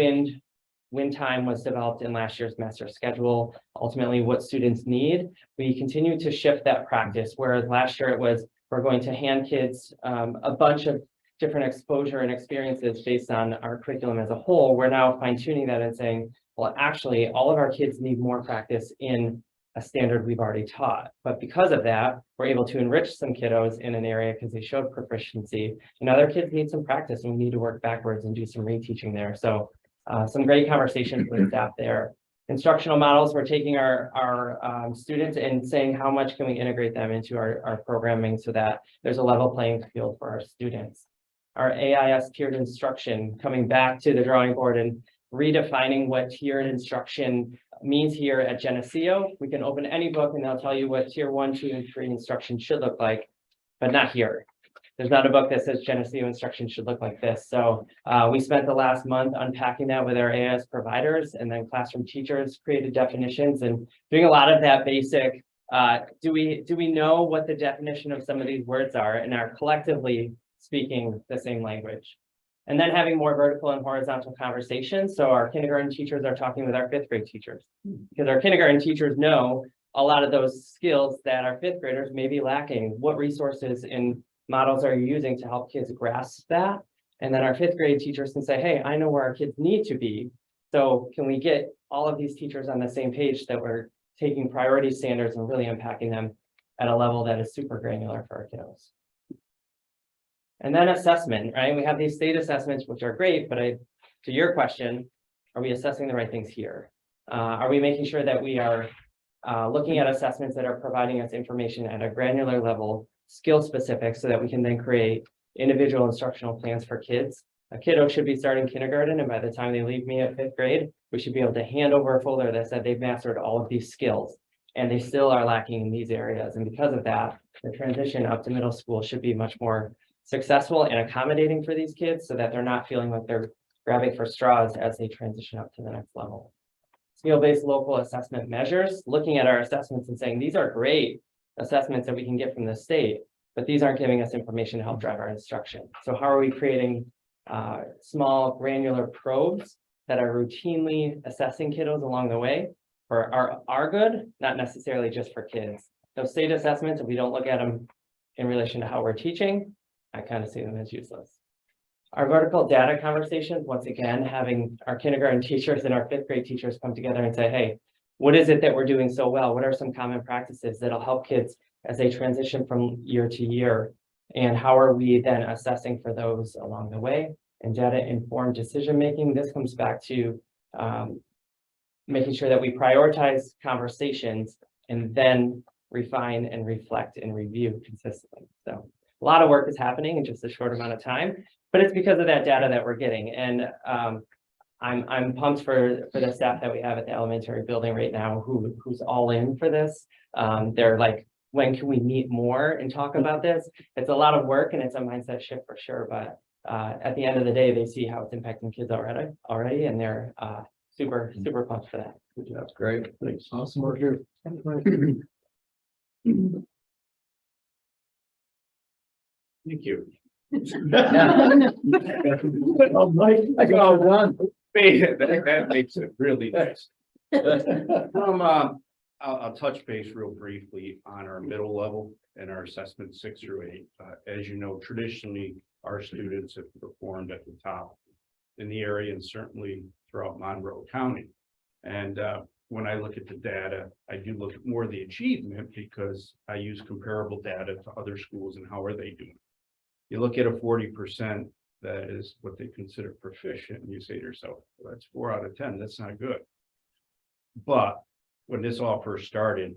wind time was developed in last year's master schedule, ultimately what students need. We continue to shift that practice, whereas last year it was, we're going to hand kids a bunch of different exposure and experiences based on our curriculum as a whole. We're now fine tuning that and saying, well, actually, all of our kids need more practice in a standard we've already taught. But because of that, we're able to enrich some kiddos in an area because they showed proficiency. And other kids need some practice and we need to work backwards and do some reteaching there. So some great conversations with staff there. Instructional models, we're taking our students and saying how much can we integrate them into our programming so that there's a level playing field for our students. Our AIS tiered instruction, coming back to the drawing board and redefining what tiered instruction means here at Geneseo. We can open any book and they'll tell you what tier 1, 2, and 3 instruction should look like, but not here. There's not a book that says Geneseo instruction should look like this. So we spent the last month unpacking that with our AIS providers, and then classroom teachers created definitions and doing a lot of that basic, do we know what the definition of some of these words are and are collectively speaking the same language? And then having more vertical and horizontal conversations. So our kindergarten teachers are talking with our 5th grade teachers, because our kindergarten teachers know a lot of those skills that our 5th graders may be lacking. What resources and models are you using to help kids grasp that? And then our 5th grade teachers can say, hey, I know where our kids need to be. So can we get all of these teachers on the same page that we're taking priority standards and really unpacking them at a level that is super granular for our kiddos? And then assessment, right? We have these state assessments, which are great, but to your question, are we assessing the right things here? Are we making sure that we are looking at assessments that are providing us information at a granular level, skill specific, so that we can then create individual instructional plans for kids? A kiddo should be starting kindergarten, and by the time they leave me at 5th grade, we should be able to hand over a folder that said they've mastered all of these skills, and they still are lacking in these areas. And because of that, the transition up to middle school should be much more successful and accommodating for these kids so that they're not feeling like they're grabbing for straws as they transition up to the next level. Skill-based local assessment measures, looking at our assessments and saying, these are great assessments that we can get from the state, but these aren't giving us information to help drive our instruction. So how are we creating small granular probes that are routinely assessing kiddos along the way for our good, not necessarily just for kids. Those state assessments, if we don't look at them in relation to how we're teaching, I kind of see them as useless. Our vertical data conversations, once again, having our kindergarten teachers and our fifth grade teachers come together and say, hey, what is it that we're doing so well? What are some common practices that'll help kids as they transition from year to year? And how are we then assessing for those along the way? And data informed decision making, this comes back to making sure that we prioritize conversations and then refine and reflect and review consistently. So a lot of work is happening in just a short amount of time, but it's because of that data that we're getting. And I'm pumped for the staff that we have at the elementary building right now who's all in for this. They're like, when can we meet more and talk about this? It's a lot of work and it's a mindset shift for sure, but at the end of the day, they see how it's impacting kids already, and they're super pumped for that. Good job. That's great. Thanks. Awesome work here. Thank you. Oh, Mike, I got all done. That makes it really nice. I'll touch base real briefly on our middle level and our assessment 6 through 8. As you know, traditionally, our students have performed at the top in the area and certainly throughout Monroe County. And when I look at the data, I do look at more of the achievement because I use comparable data to other schools and how are they doing. You look at a 40%, that is what they consider proficient, and you say to yourself, well, that's 4 out of 10, that's not good. But when this all first started,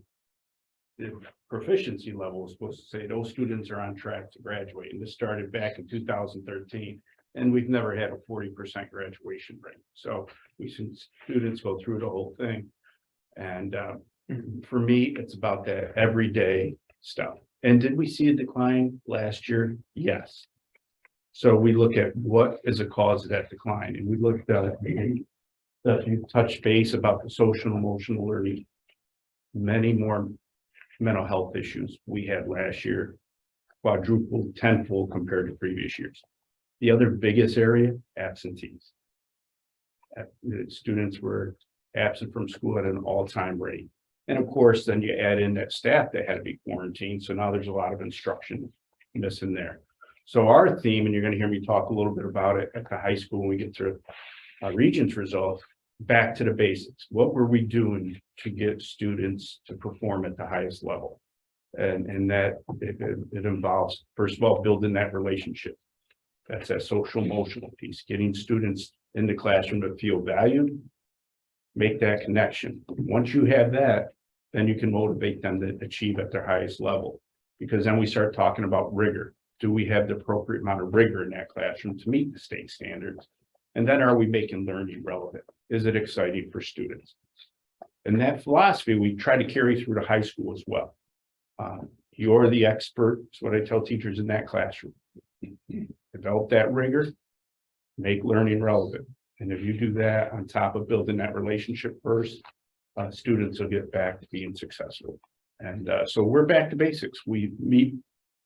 the proficiency level was supposed to say those students are on track to graduate. And this started back in 2013. And we've never had a 40% graduation rate. So we've seen students go through the whole thing. And for me, it's about that everyday stuff. And did we see a decline last year? Yes. So we look at what is a cause of that decline. And we looked at that you touched base about the social and emotional learning. Many more mental health issues we had last year, quadrupled, tenfold compared to previous years. The other biggest area, absentees. Students were absent from school at an all-time rate. And of course, then you add in that staff that had to be quarantined. So now there's a lot of instruction missing there. So our theme, and you're going to hear me talk a little bit about it at the high school when we get to Regents results, back to the basics. What were we doing to get students to perform at the highest level? And that it involves, first of all, building that relationship. That's that social emotional piece, getting students in the classroom to feel valued, make that connection. Once you have that, then you can motivate them to achieve at their highest level. Because then we start talking about rigor. Do we have the appropriate amount of rigor in that classroom to meet the state standards? And then are we making learning relevant? Is it exciting for students? And that philosophy we try to carry through to high school as well. You're the expert. That's what I tell teachers in that classroom. Develop that rigor, make learning relevant. And if you do that on top of building that relationship first, students will get back to being successful. And so we're back to basics. We meet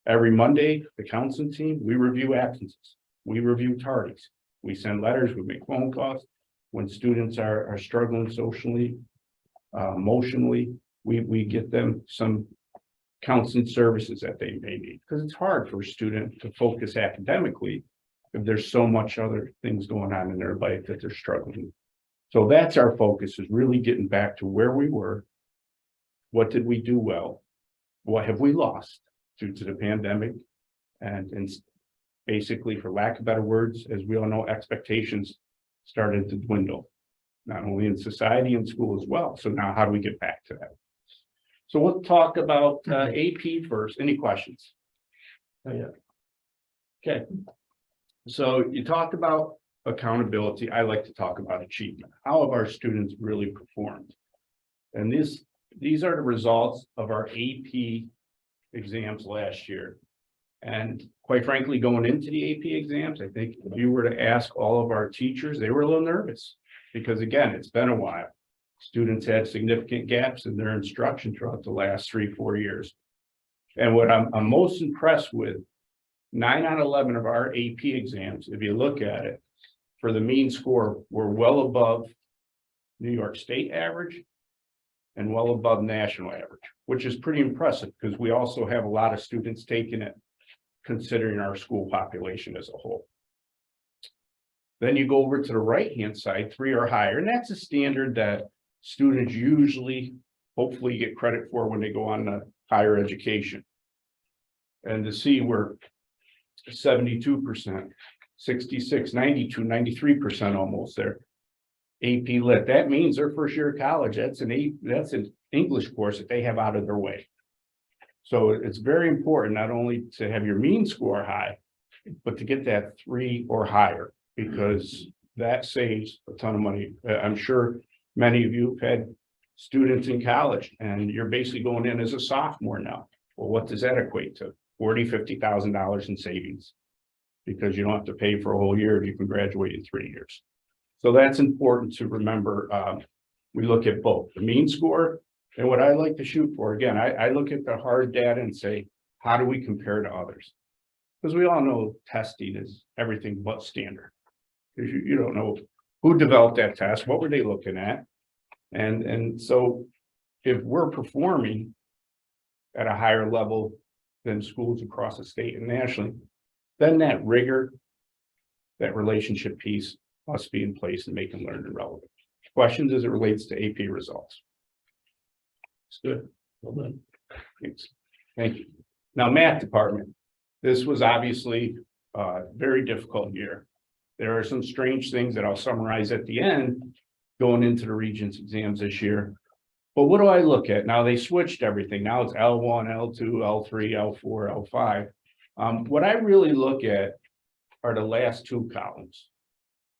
every Monday, the counseling team, we review absences, we review tardies, we send letters, we make phone calls. When students are struggling socially, emotionally, we get them some counseling services that they may need, because it's hard for a student to focus academically if there's so much other things going on in their life that they're struggling. So that's our focus, is really getting back to where we were. What did we do well? What have we lost due to the pandemic? And basically, for lack of better words, as we all know, expectations started to dwindle, not only in society and school as well. So now how do we get back to that? So we'll talk about AP first. Any questions? Oh, yeah. Okay. So you talked about accountability. I like to talk about achievement. How have our students really performed? And these are the results of our AP exams last year. And quite frankly, going into the AP exams, I think if you were to ask all of our teachers, they were a little nervous because, again, it's been a while. Students had significant gaps in their instruction throughout the last 3-4 years. And what I'm most impressed with, 9 out of 11 of our AP exams, if you look at it, for the mean score, were well above New York State average and well above national average, which is pretty impressive because we also have a lot of students taking it, considering our school population as a whole. Then you go over to the right-hand side, 3 or higher, and that's a standard that students usually, hopefully get credit for when they go on to higher education. And to see we're 72%, 66, 92, 93% almost there. AP Lit, that means their first year of college, that's an English course that they have out of their way. So it's very important not only to have your mean score high, but to get that 3 or higher, because that saves a ton of money. I'm sure many of you have had students in college and you're basically going in as a sophomore now. Well, what does that equate to? $40,000, $50,000 in savings, because you don't have to pay for a whole year if you can graduate in 3 years. So that's important to remember. We look at both the mean score and what I like to shoot for. Again, I look at the hard data and say, how do we compare to others? Because we all know testing is everything but standard. Because you don't know who developed that test, what were they looking at? And so if we're performing at a higher level than schools across the state and nationally, then that rigor, that relationship piece must be in place and make them learn and relevant. Questions as it relates to AP results? It's good. Well done. Thanks. Thank you. Now, math department. This was obviously a very difficult year. There are some strange things that I'll summarize at the end going into the Regents exams this year. But what do I look at? Now they switched everything. Now it's L1, L2, L3, L4, L5. What I really look at are the last 2 columns.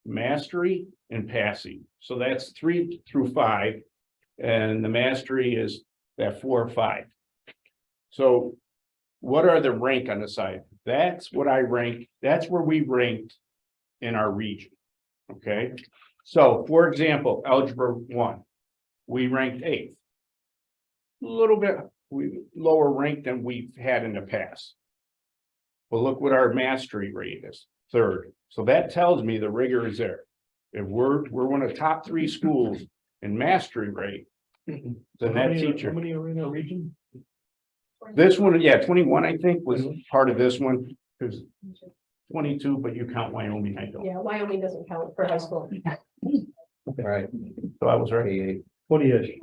Mastery and passing. So that's 3 through 5. And the mastery is that 4 or 5. So what are the rank on the side? That's what I rank. That's where we ranked in our region. Okay. So for example, algebra 1, we ranked 8th. A little bit lower rank than we've had in the past. But look what our mastery rate is, 3rd. So that tells me the rigor is there. If we're one of the top 3 schools in mastery rate, then that teacher. How many are in our region? This one, yeah, 21, I think, was part of this one, because 22, but you count Wyoming, I don't. Yeah, Wyoming doesn't count for high school. Right. So I was right. 20-ish.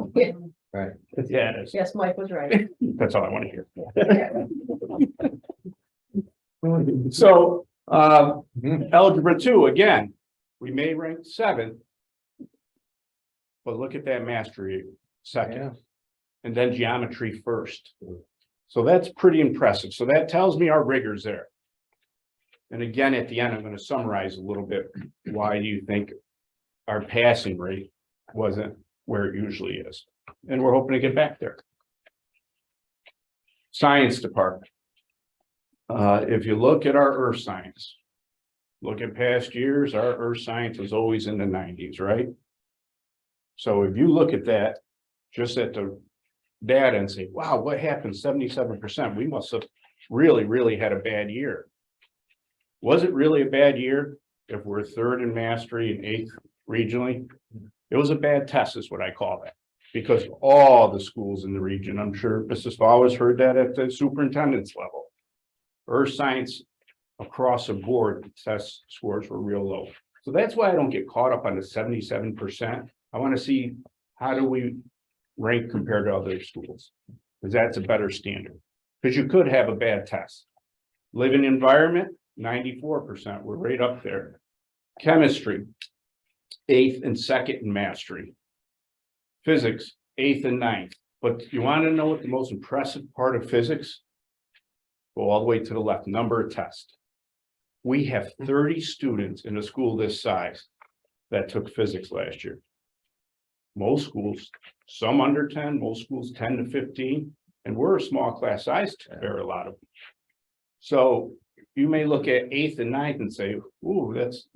Right. Yeah, it is. Yes, Mike was right. That's all I want to hear. Yeah. So, algebra 2, again, we may rank 7th. But look at that mastery 2nd. Yeah. And then geometry 1st. So that's pretty impressive. So that tells me our rigor's there. And again, at the end, I'm going to summarize a little bit. Why do you think our passing rate wasn't where it usually is? And we're hoping to get back there. Science department. If you look at our earth science, look at past years, our earth science was always in the 90s, right? So if you look at that, just at the data and say, wow, what happened? 77%. We must have really had a bad year. Was it really a bad year if we're 3rd in mastery and 8th regionally? It was a bad test is what I call that, because all the schools in the region, I'm sure Mrs. Fall has heard that at the superintendent's level. Earth science across the board, test scores were real low. So that's why I don't get caught up on the 77%. I want to see how do we rank compared to other schools, because that's a better standard. Because you could have a bad test. Living environment, 94%. We're right up there. Chemistry, 8th and 2nd in mastery. Physics, 8th and 9th. But you want to know what the most impressive part of physics? Go all the way to the left, number of tests. We have 30 students in a school this size that took physics last year. Most schools, some under 10, most schools 10 to 15, and we're a small class size to bear a lot of them. So you may look at 8th and 9th and say, ooh, that's,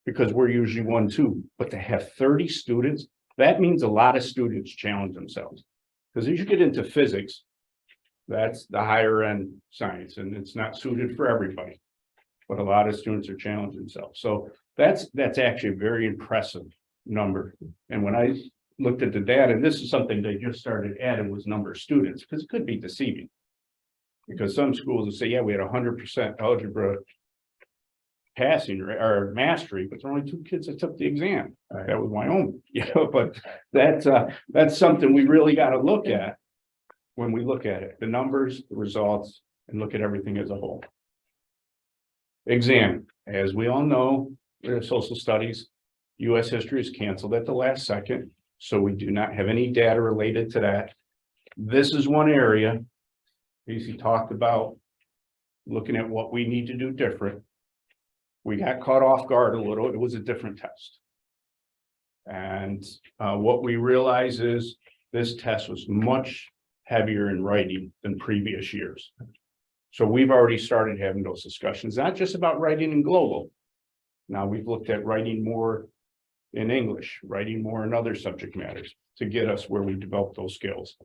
because we're usually 1, 2, but to have 30 students, that means a lot of students challenge themselves. Because as you get into physics, that's the higher end science, and it's not suited for everybody, but a lot of students are challenging themselves. So that's actually a very impressive number. And when I looked at the data, and this is something they just started adding was number of students, because it could be deceiving. Because some schools will say, yeah, we had 100% algebra passing or mastery, but there were only 2 kids that took the exam. That was Wyoming, but that's something we really got to look at when we look at it, the numbers, the results, and look at everything as a whole. Exam, as we all know, social studies, US history is canceled at the last second, so we do not have any data related to that. This is one area Casey talked about looking at what we need to do different. We got caught off guard a little. It was a different test. And what we realize is this test was much heavier in writing than previous years. So we've already started having those discussions, not just about writing in global. Now we've looked at writing more in English, writing more in other subject matters to get us where we develop those skills.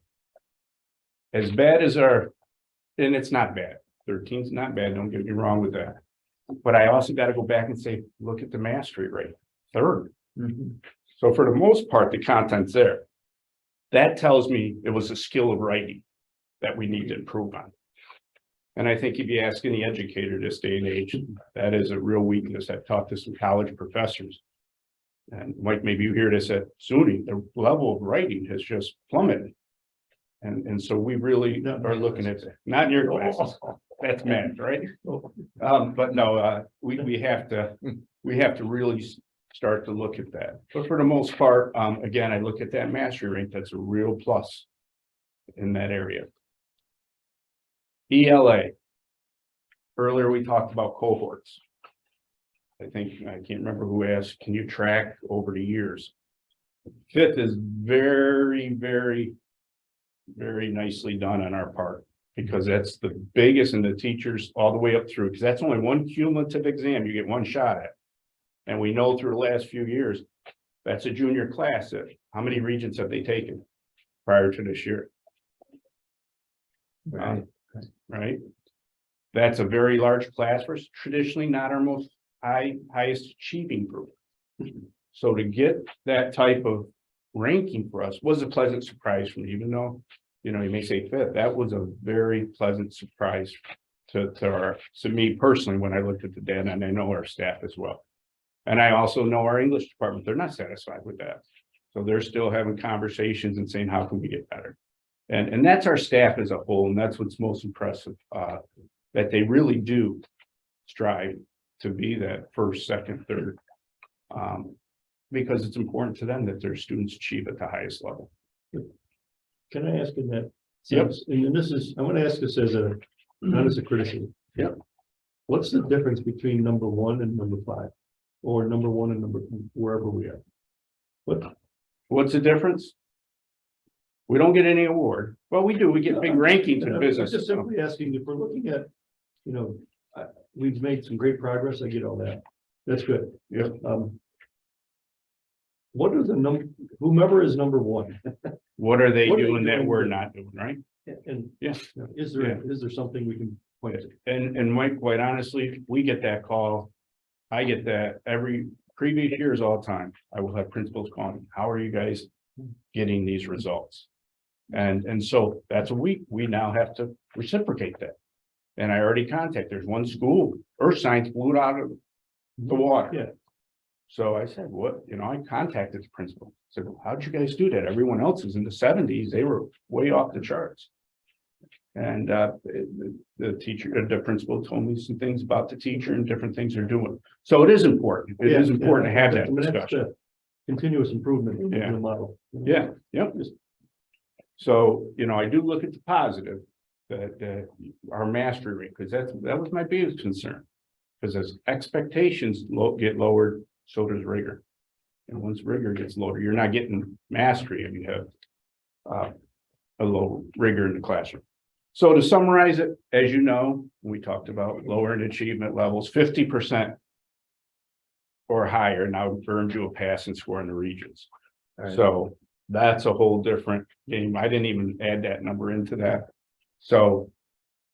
As bad as and it's not bad. 13 is not bad. Don't get me wrong with that. But I also got to go back and say, look at the mastery rate, 3rd. So for the most part, the content's there. That tells me it was a skill of writing that we need to improve on. And I think if you ask any educator this day and age, that is a real weakness. I've taught this to college professors. And Mike, maybe you hear this at SUNY, the level of writing has just plummeted. And so we really are looking at that. Not in your classes. That's math, right? But no, we have to really start to look at that. But for the most part, again, I look at that mastery rate. That's a real plus in that area. ELA. Earlier, we talked about cohorts. I can't remember who asked, can you track over the years? 5th is very, very, very nicely done on our part, because that's the biggest, and the teachers all the way up through, because that's only one cumulative exam you get one shot at. And we know through the last few years, that's a junior class. How many regents have they taken prior to this year? Right. That's a very large class for us, traditionally not our most highest achieving group. So to get that type of ranking for us was a pleasant surprise for me, even though, you may say 5th, that was a very pleasant surprise to me personally when I looked at the data, and I know our staff as well. And I also know our English department, they're not satisfied with that. So they're still having conversations and saying, how can we get better? And that's our staff as a whole, and that's what's most impressive, that they really do strive to be that 1st, 2nd, 3rd, because it's important to them that their students achieve at the highest level. Can I ask in that sense? And this is, I want to ask this as not as a criticism. Yep. What's the difference between number 1 and number 5? Or number 1 and wherever we are? What's the difference? We don't get any award. Well, we do. We get big rankings in I'm business. just simply asking, if we're looking at, we've made some great progress. I get all that. That's good. Yep. What are the whomever is number 1? What are they What are they doing that doing we're that- not doing, right? And Yeah. is there something we can point to? And Mike, quite honestly, we get that call. I get that every previous years all the time. I will have principals call me. How are you guys getting these results? And so that's what we now have to reciprocate that. And I already contacted, there's one school, earth science blew it out of the water. Yeah. So I said, what, I contacted the principal. I said, well, how'd you guys do that? Everyone else is in the 70s. They were way off the charts. And the teacher, the principal told me some things about the teacher and different things they're doing. So it is important. It is important to have that That's discussion. continuous improvement in Yeah. the model. Yeah, yep. So, I do look at the positive, that our mastery rate, because that was my biggest concern. Because as expectations get lowered, so does rigor. And once rigor gets lower, you're not getting mastery if you have a low rigor in the classroom. So to summarize it, as you know, we talked about lowering achievement levels, 50% or higher now earns you a passing score in the regions. So that's a whole different game. I didn't even add that number into that. So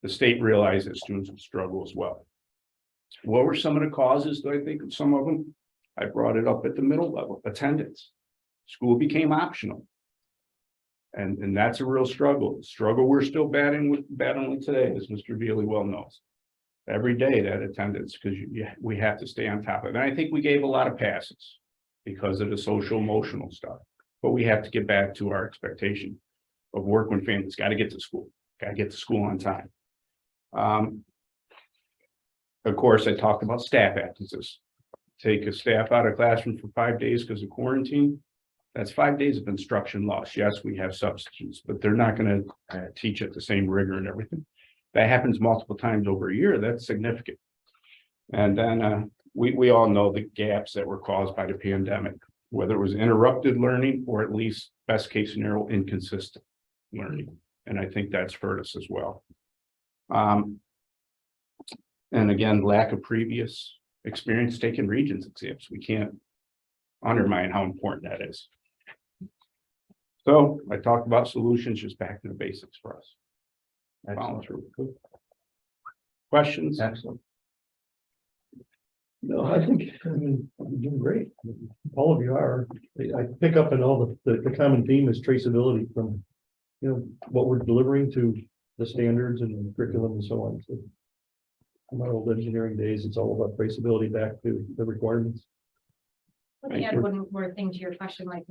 the state realized that students would struggle as well. What were some of the causes? Do I think of some of them? I brought it up at the middle level, attendance. School became optional. And that's a real struggle. Struggle we're still battling today, as Mr. Veely well knows. Every day that attendance, because we have to stay on top of it. And I think we gave a lot of passes because of the social emotional stuff. But we have to get back to our expectation of work when families got to get to school, on time. Of course, I talked about staff absences. Take a staff out of classroom for 5 days because of quarantine. That's 5 days of instruction lost. Yes, we have substitutes, but they're not going to teach at the same rigor and everything. That happens multiple times over a year. That's significant. And then we all know the gaps that were caused by the pandemic, whether it was interrupted learning or at least best case scenario, inconsistent learning. And I think that's hurt us as well. And again, lack of previous experience taking Regents exams. We can't undermine how important that is. So I talked about solutions, just back to the basics for us. Follow through. Questions? Excellent. No, I think, I mean, you're doing great. All of you are. I pick up on all the common theme is traceability from, you know, what we're delivering to the standards and the curriculum and so on. So in my old engineering days, it's all about traceability back to the requirements. Let me add one more thing to your question, like,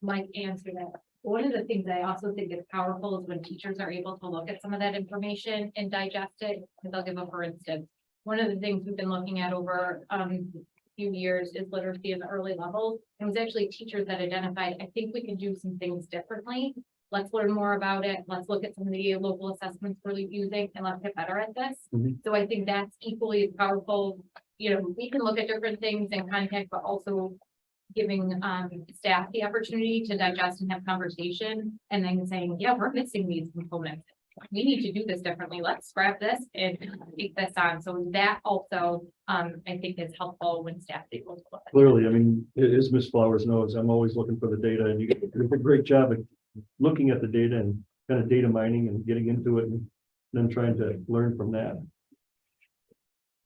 Mike answered that. One of the things I also think is powerful is when teachers are able to look at some of that information and digest it. Because I'll give a for instance. One of the things we've been looking at over a few years is literacy in the early levels. It was actually teachers that identified, I think we can do some things differently. Let's learn more about it. Let's look at some of the local assessments we're using and let's get better at this. So I think that's equally as powerful. You know, we can look at different things in context, but also giving staff the opportunity to digest and have conversation and then saying, yeah, we're missing these components. We need to do this differently. Let's scrap this and take this on. So that also, I think is helpful when staff is able to look at it. Clearly, I mean, as Ms. Flowers knows, I'm always looking for the data, and you do a great job at looking at the data and kind of data mining and getting into it and then trying to learn from that.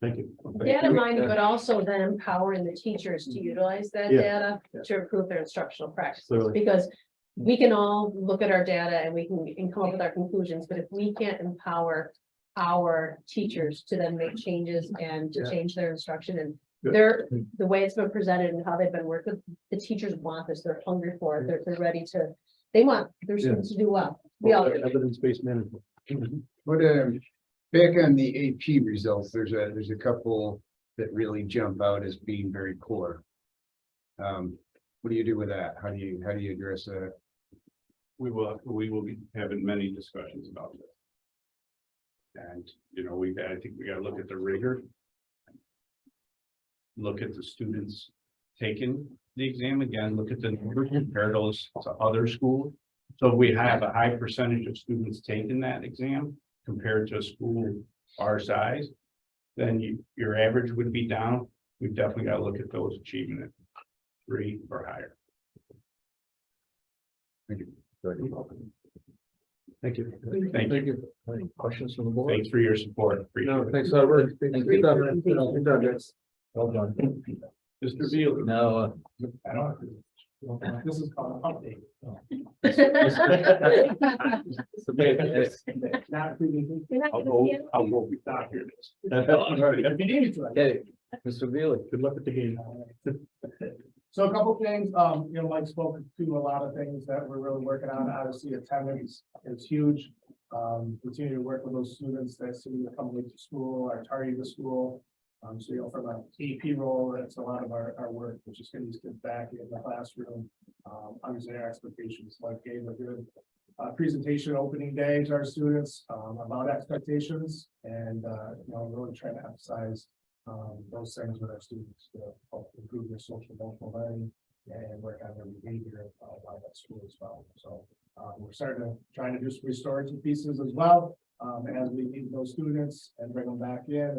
Thank you. Data mining, but also then empowering the teachers to utilize that Yeah. data to improve their instructional practices. Clearly. Because we can all look at our data and we can come up with our conclusions, but if we can't empower our teachers to then make changes and to Yeah. change their instruction and Good. the way it's been presented and how they've been working, the teachers want this, they're hungry for it, they're ready to, they want their students to do well. We all do. Evidence-based management. What, back on the AP results, there's a couple that really jump out as being very poor. What do you do with that? How do you address that? We will be having many discussions about this. And, you know, I think we gotta look at the rigor. Look at the students taking the exam again, look at the numbers, compare those to other schools. So if we have a high percentage of students taking that exam compared to a school our size, then your average would be down. We've definitely got to look at those achieving it 3 or higher. Thank you. Thank you. Thank you. Any questions from the board? Thanks for your support. Appreciate it. Thanks, Robert. Thank Good you. job, guys. Well done. Mr. Veely. Now, I don't. This is called an update. I'll go with Dr. okay, Mr. Veely. Good luck at the game. So a couple things, Mike spoke to a lot of things that we're really working on. Obviously, attendance is huge. Continue to work with those students that seem to come late to school, are tardy to school. So, from an AP role, that's a lot of our work, which is getting these kids back in the classroom. Obviously, our expectations, like gave a good presentation opening day to our students about expectations and, really trying to emphasize those things with our students to help improve their social emotional learning and work on their behavior while at school as well. So we're trying to do some restorative pieces as well as we meet those students and bring them back in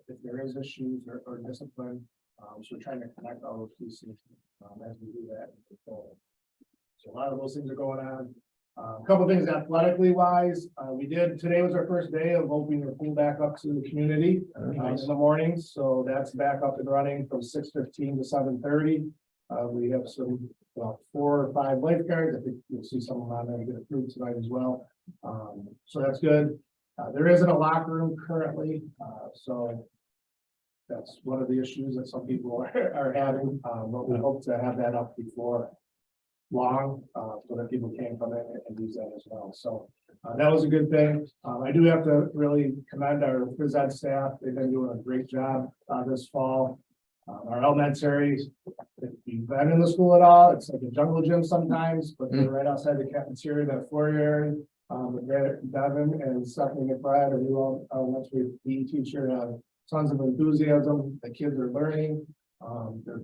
if there is issues or discipline. So we're trying to connect all those pieces as we do that. So a lot of those things are going on. A couple things athletically wise, today was our first day of opening the pool back up to the community in the mornings. So that's back up and running from 6:15 to 7:30. We have some, 4 or 5 lifeguards. I think you'll see some of them on there get approved tonight as well. So that's good. There isn't a locker room currently, so that's one of the issues that some people are having, but we hope to have that up before long, so that people can come in and use that as well. So that was a good thing. I do have to really commend our phys ed staff. They've been doing a great job this fall. Our elementary, if you've been in the school at all, it's like a jungle gym sometimes, but they're right outside the cafeteria, that foyer. Devin and Stephanie McBride, our new elementary PE teacher, have tons of enthusiasm. The kids are learning, they're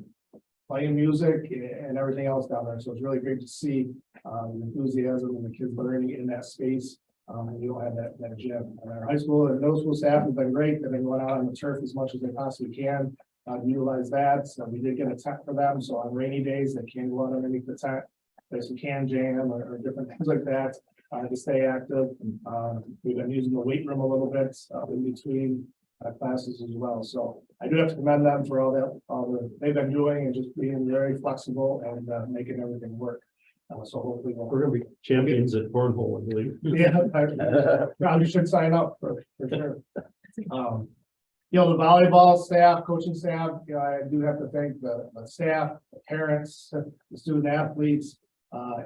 playing music and everything else down there. So it's really great to see the enthusiasm and the kids learning in that space. And you don't have that gym. And our high school and middle school staff have been great. They've been going out on the turf as much as they possibly can. Utilize that. So we did get a tent for them. So on rainy days, they can go out underneath the tent. There's some can jam or different things like that to stay active. We've been using the weight room a little bit in between classes as well. So I do have to commend them for all the they've been doing and just being very flexible and making everything work. So hopefully We're gonna be champions at cornhole, I believe. yeah, I probably should sign up for sure. The volleyball staff, coaching staff, I do have to thank the staff, the parents, the student athletes.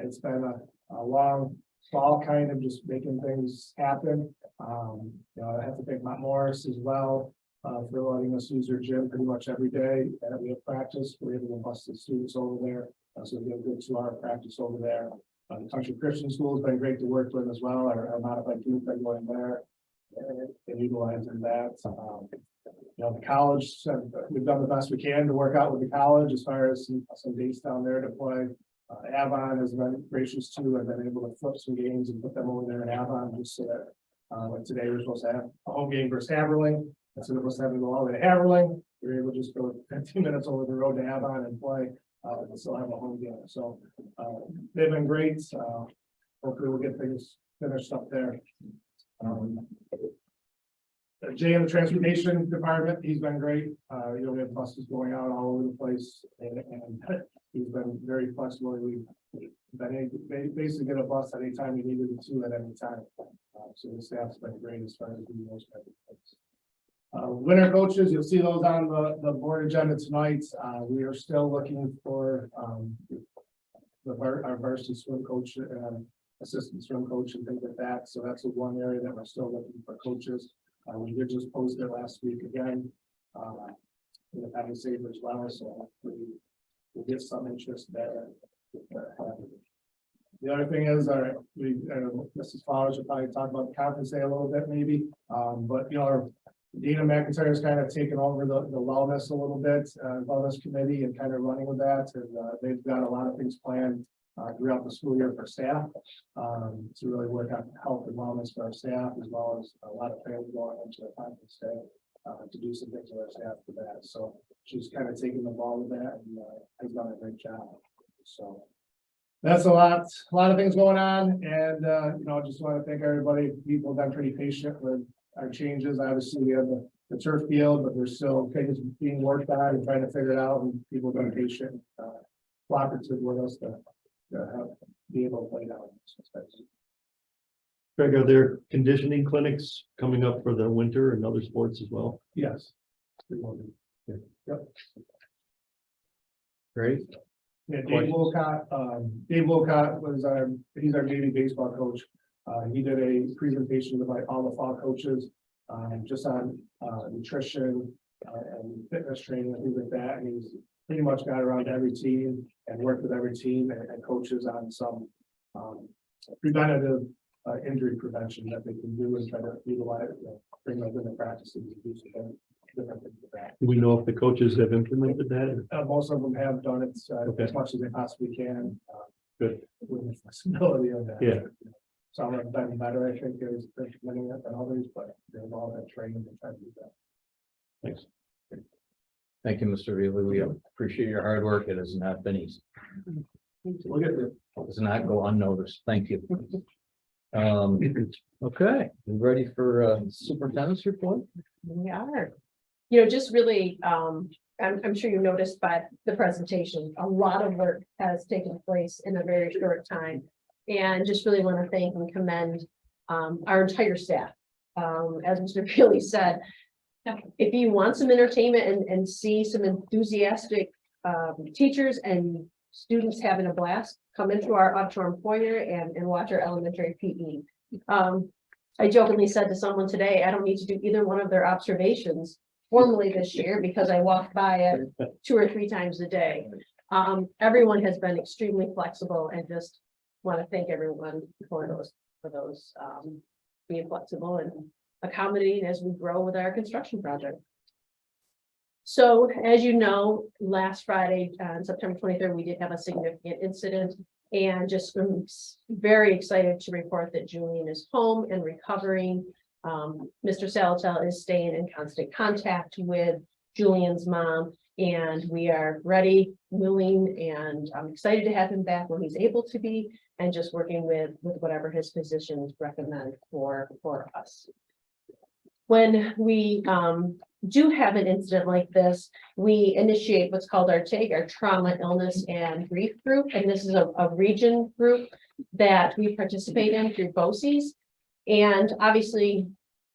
It's been a long fall, kind of just making things happen. I have to thank Matt Morris as well for letting us use their gym pretty much every day that we have practice. We're able to bus the students over there, so we have a good 2-hour practice over there. The Country Christian School has been great to work with as well. Our modified youth are going there and utilizing that. The college, we've done the best we can to work out with the college as far as some dates down there to play. Avon has been gracious too. I've been able to flip some games and put them over there in Avon just so that like today we're supposed to have a home game versus Haverling. Instead of us having to go all the way to Haverling, we're able to just go 15 minutes over the road to Avon and play and still have a home game. So they've been great. Hopefully we'll get things finished up there. Jay in the transportation department, he's been great. We have buses going out all over the place and he's been very flexible. We've basically get a bus at any time we needed it to at any time. So the staff's been great as far as doing those kinds of things. Winter coaches, you'll see those on the board agenda tonight. We are still looking for our varsity swim coach and assistant swim coach and things like that. So that's the one area that we're still looking for coaches. We did just post it last week again. In the Patty Saver as well, so we'll get some interest there. The other thing is Mrs. Flowers will probably talk about the conference day a little bit maybe. But our Dina McIntyre has kind of taken over the wellness a little bit, wellness committee and kind of running with that. And they've got a lot of things planned throughout the school year for staff to really work on health and wellness for our staff, as well as a lot of families going into the conference day to do some things with our staff for that. So she's kind of taking the ball with that and has done a great job. So that's a lot of things going on. And I just want to thank everybody. People have been pretty patient with our changes. Obviously we have the turf field, but there's still things being worked on and trying to figure it out, and people have been patient, cooperative with us to be able to play down. Greg, are there conditioning clinics coming up for the winter and other sports as well? Yes. Yep. Great. Yeah, Dave Wolcott he's our baby baseball coach. He did a presentation to all the fall coaches just on nutrition and fitness training and things like that. And he's pretty much got around every team and worked with every team and coaches on some preventative injury prevention that they can do and try to utilize, bring those into practices and do some different things with that. Do we know if the coaches have implemented that? Most of them have done it Okay. as much as they possibly can. Good. With the flexibility of that. Yeah. Some have done better, I think, there's many than others, but they've all been trained and tried to do that. Thanks. Thank you, Mr. Veely. We appreciate your hard work. It has not been easy. We'll get there. It does not go unnoticed. Thank you. Okay, you ready for superintendent's report? We are. Just really, I'm sure you noticed by the presentation, a lot of work has taken place in a very short time. And just really want to thank and commend our entire staff. As Mr. Peely said, if you want some entertainment and see some enthusiastic teachers and students having a blast, come into our auditorium foyer and watch our elementary PE. I jokingly said to someone today, I don't need to do either one of their observations formally this year because I walk by it 2 or 3 times a day. Everyone has been extremely flexible and just want to thank everyone for those being flexible and accommodating as we grow with our construction project. So as you know, last Friday, on September 23rd, we did have a significant incident, and just very excited to report that Julian is home and recovering. Mr. Salatel is staying in constant contact with Julian's mom, and we are ready, willing, and I'm excited to have him back when he's able to be, and just working with whatever his physicians recommend for us. When we do have an incident like this, we initiate what's called our TIG, our Trauma, Illness, and Grief Group. And this is a region group that we participate in through BOCES. And obviously,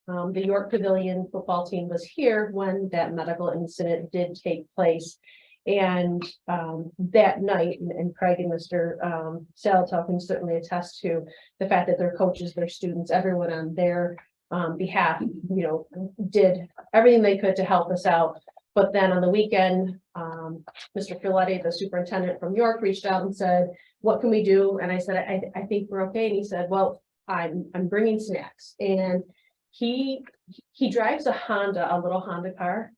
the York Pavilion football team was here when that medical incident did take place. And that night, and Craig and Mr. Salatel can certainly attest to the fact that their coaches, their students, everyone on their behalf, did everything they could to help us out. But then on the weekend, Mr. Filetti, the superintendent from York, reached out and said, what can we do? And I said, I think we're okay. And he said, well, I'm bringing snacks. And he drives a little Honda car.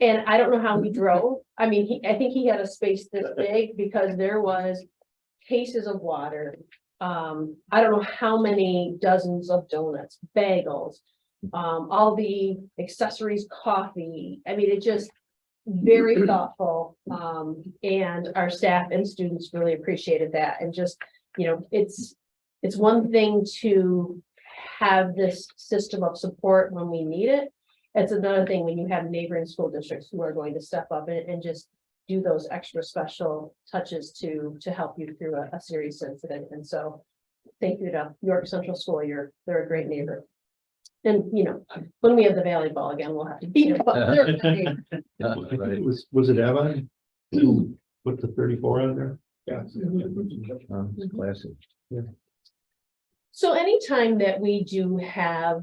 And I don't know how he drove. I mean, I think he had a space this big because there was cases of water. I don't know how many dozens of donuts, bagels, all the accessories, coffee. I mean, it just very thoughtful. And our staff and students really appreciated that. And just, it's one thing to have this system of support when we need it. It's another thing when you have neighboring school districts who are going to step up and just do those extra special touches to help you through a serious incident. And so thank you to York Central School. They're a great neighbor. And when we have the Valley Ball again, we'll have to beat them up. Right. Was it Avon who put the 34 on there? Yeah. It's classic. So anytime that we do have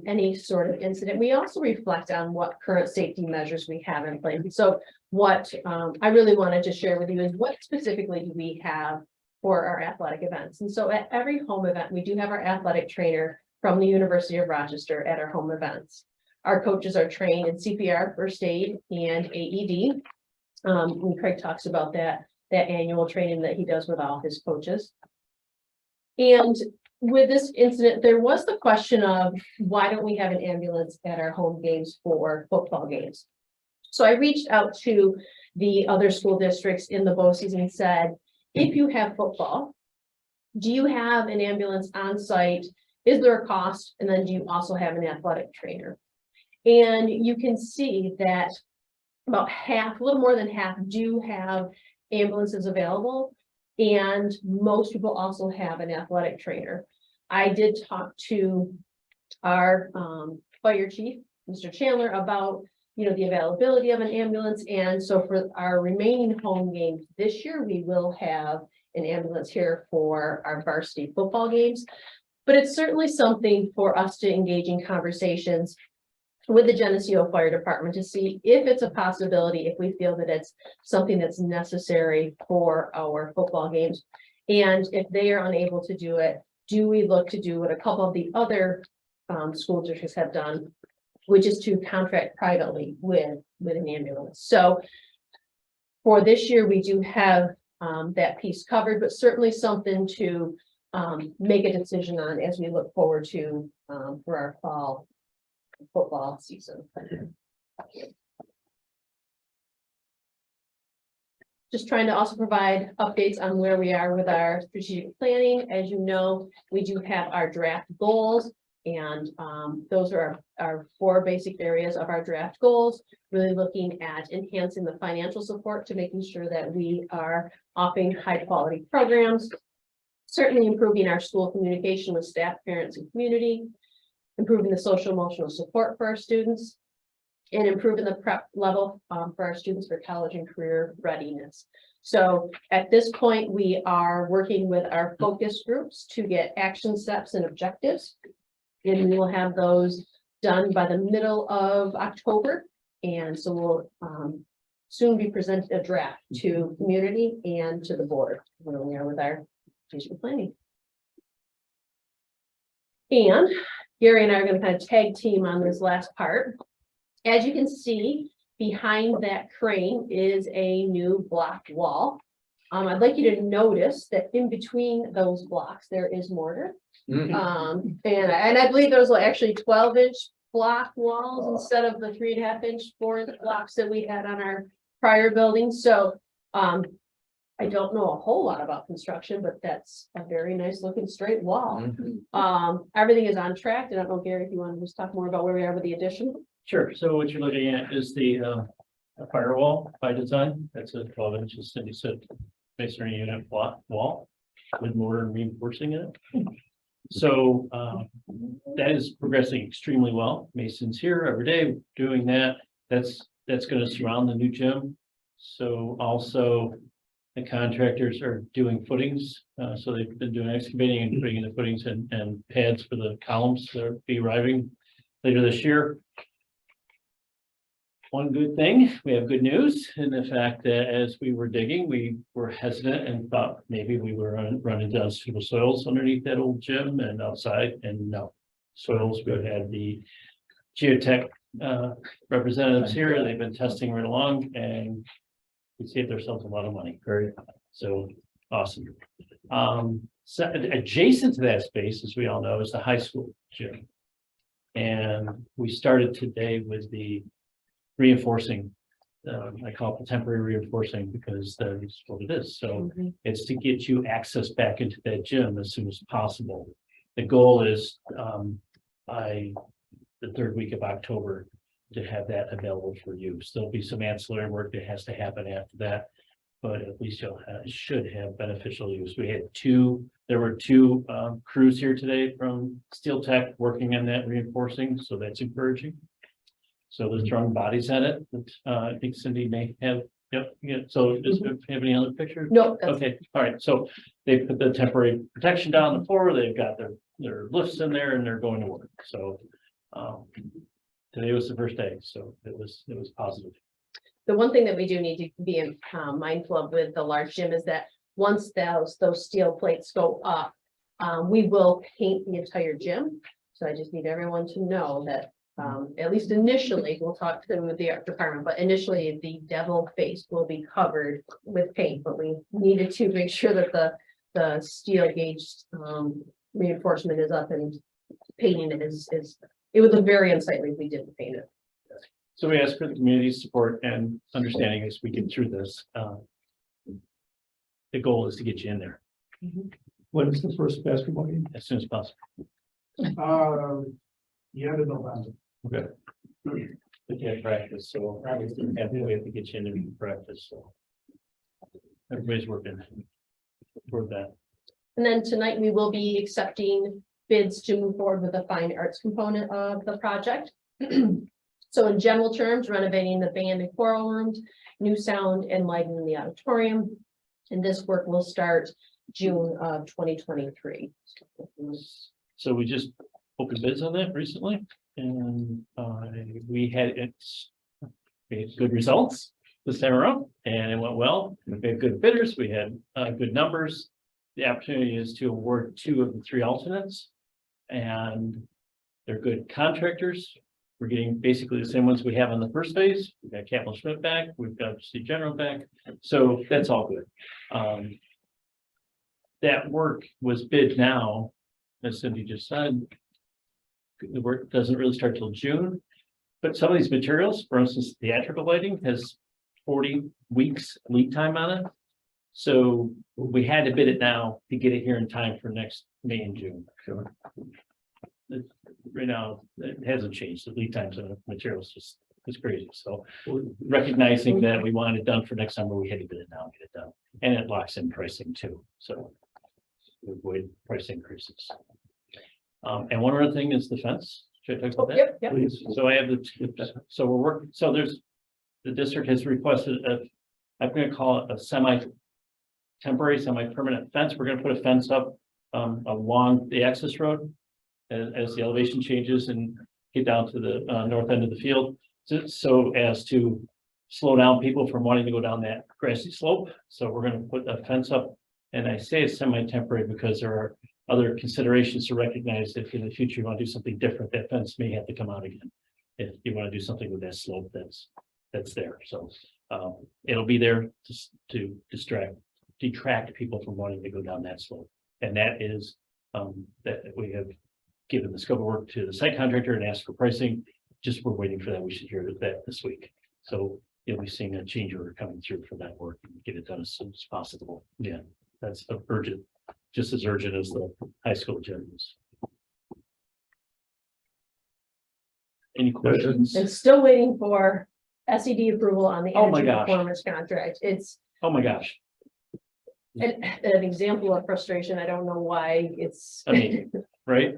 any sort of incident, we also reflect on what current safety measures we have in place. So what I really wanted to share with you is what specifically do we have for our athletic events. And so at every home event, we do have our athletic trainer from the University of Rochester at our home events. Our coaches are trained in CPR, first aid, and AED. And Craig talks about that annual training that he does with all his coaches. And with this incident, there was the question of why don't we have an ambulance at our home games for football games? So I reached out to the other school districts in the BOCES and said, if you have football, do you have an ambulance on site? Is there a cost? And then do you also have an athletic trainer? And you can see that about half, a little more than half, do have ambulances available. And most people also have an athletic trainer. I did talk to our fire chief, Mr. Chandler, about the availability of an ambulance. And so for our remaining home games this year, we will have an ambulance here for our varsity football games. But it's certainly something for us to engage in conversations with the Geneseo Fire Department to see if it's a possibility, if we feel that it's something that's necessary for our football games. And if they are unable to do it, do we look to do what a couple of the other school districts have done, which is to contract privately with an ambulance. So for this year, we do have that piece covered, but certainly something to make a decision on as we look forward to for our fall football season. Just trying to also provide updates on where we are with our strategic planning. As you know, we do have our draft goals. And those are our four basic areas of our draft goals, really looking at enhancing the financial support to making sure that we are offering high quality programs. Certainly improving our school communication with staff, parents, and community, improving the social emotional support for our students, and improving the prep level for our students for college and career readiness. So at this point, we are working with our focus groups to get action steps and objectives. And we will have those done by the middle of October. And so we'll soon be presenting a draft to community and to the board when we are with our strategic planning. And Gary and I are going to kind of tag team on this last part. As you can see, behind that crane is a new block wall. I'd like you to notice that in between those blocks, there is mortar. And I believe those were actually 12-inch block walls instead of the 3.5-inch 4-inch blocks that we had on our prior building. So I don't know a whole lot about construction, but that's a very nice looking straight wall. Everything is on track. I don't know, Gary, if you want to just talk more about where we are with the addition. Sure. So what you're looking at is the firewall by design. That's a 12 inches, Cindy said, masonry unit block wall with mortar reinforcing it. So that is progressing extremely well. Mason's here every day doing that. That's going to surround the new gym. So also the contractors are doing footings. So they've been doing excavating and putting in the footings and pads for the columns that will be arriving later this year. One good thing, we have good news in the fact that as we were digging, we were hesitant and thought maybe we were running down suitable soils underneath that old gym and outside, and no. Soils, we had the geotech representatives here, they've been testing right along and we saved ourselves a lot of money. So awesome. So adjacent to that space, as we all know, is the high school gym. And we started today with the reinforcing, I call it the temporary reinforcing because that's what it is. So it's to get you access back into that gym as soon as possible. The goal is by the third week of October to have that available for use. There'll be some ancillary work that has to happen after that, but at least you'll should have beneficial use. There were two crews here today from Steel Tech working on that reinforcing, so that's encouraging. So there's strong bodies at it. I think Cindy may have. Yep. Yeah. So does you have any other pictures? No. Okay. All right. So they put the temporary protection down the floor. They've got their lifts in there and they're going to work. So today was the first day. So it was positive. The one thing that we do need to be mindful of with the large gym is that once those steel plates go up, we will paint the entire gym. So I just need everyone to know that at least initially, we'll talk to them with the art department, but initially the devil face will be covered with paint, but we needed to make sure that the steel gauge reinforcement is up and painting it is it would look very unsightly if we didn't paint it. So we ask for the community's support and understanding as we get through this. The goal is to get you in there When is the first basketball game? as soon as possible. Yeah, to November. Okay. We can't practice, so obviously we have to get you in there to practice, so. Everybody's working toward that. And then tonight we will be accepting bids to move forward with the fine arts component of the project. So in general terms, renovating the band and choral rooms, new sound and lighting in the auditorium. And this work will start June of 2023. So we just opened bids on that recently, and we had good results this time around, and it went well. We had good bidders, we had good numbers. The opportunity is to award 2 of the 3 alternates, and they're good contractors. We're getting basically the same ones we have in the first phase. We've got Capital Schmidt back, we've got C General back, so that's all good. That work was bid now, as Cindy just said. The work doesn't really start till June, but some of these materials, for instance, theatrical lighting has 40 weeks lead time on it. So we had to bid it now to get it here in time for next May and June. right now, it hasn't changed. The lead times on materials just is crazy. So recognizing that we want it done for next summer, we had to get it now, get it done. And it locks in pricing too. So avoid price increases. And one other thing is the fence. Should I talk about that? Yep, yep. Please. So I have so we're working, so the district has requested I'm gonna call it a temporary, semi-permanent fence. We're gonna put a fence up along the access road as the elevation changes and get down to the north end of the field. So as to slow down people from wanting to go down that grassy slope. So we're gonna put a fence up, and I say it's semi-temporary because there are other considerations to recognize if in the future you want to do something different, that fence may have to come out again. If you want to do something with that slope that's there. So it'll be there to detract people from wanting to go down that slope. And that is that we have given the scope of work to the site contractor and asked for pricing. Just we're waiting for that. We should hear that this week. So you'll be seeing a change order coming through for that work and get it done as soon as possible. Yeah, that's urgent, just as urgent as the high school gym is. Any questions? And still waiting for SED approval on the Oh my energy gosh. performance contract. It's Oh my gosh. an example of frustration. I don't know why it's. I mean, right?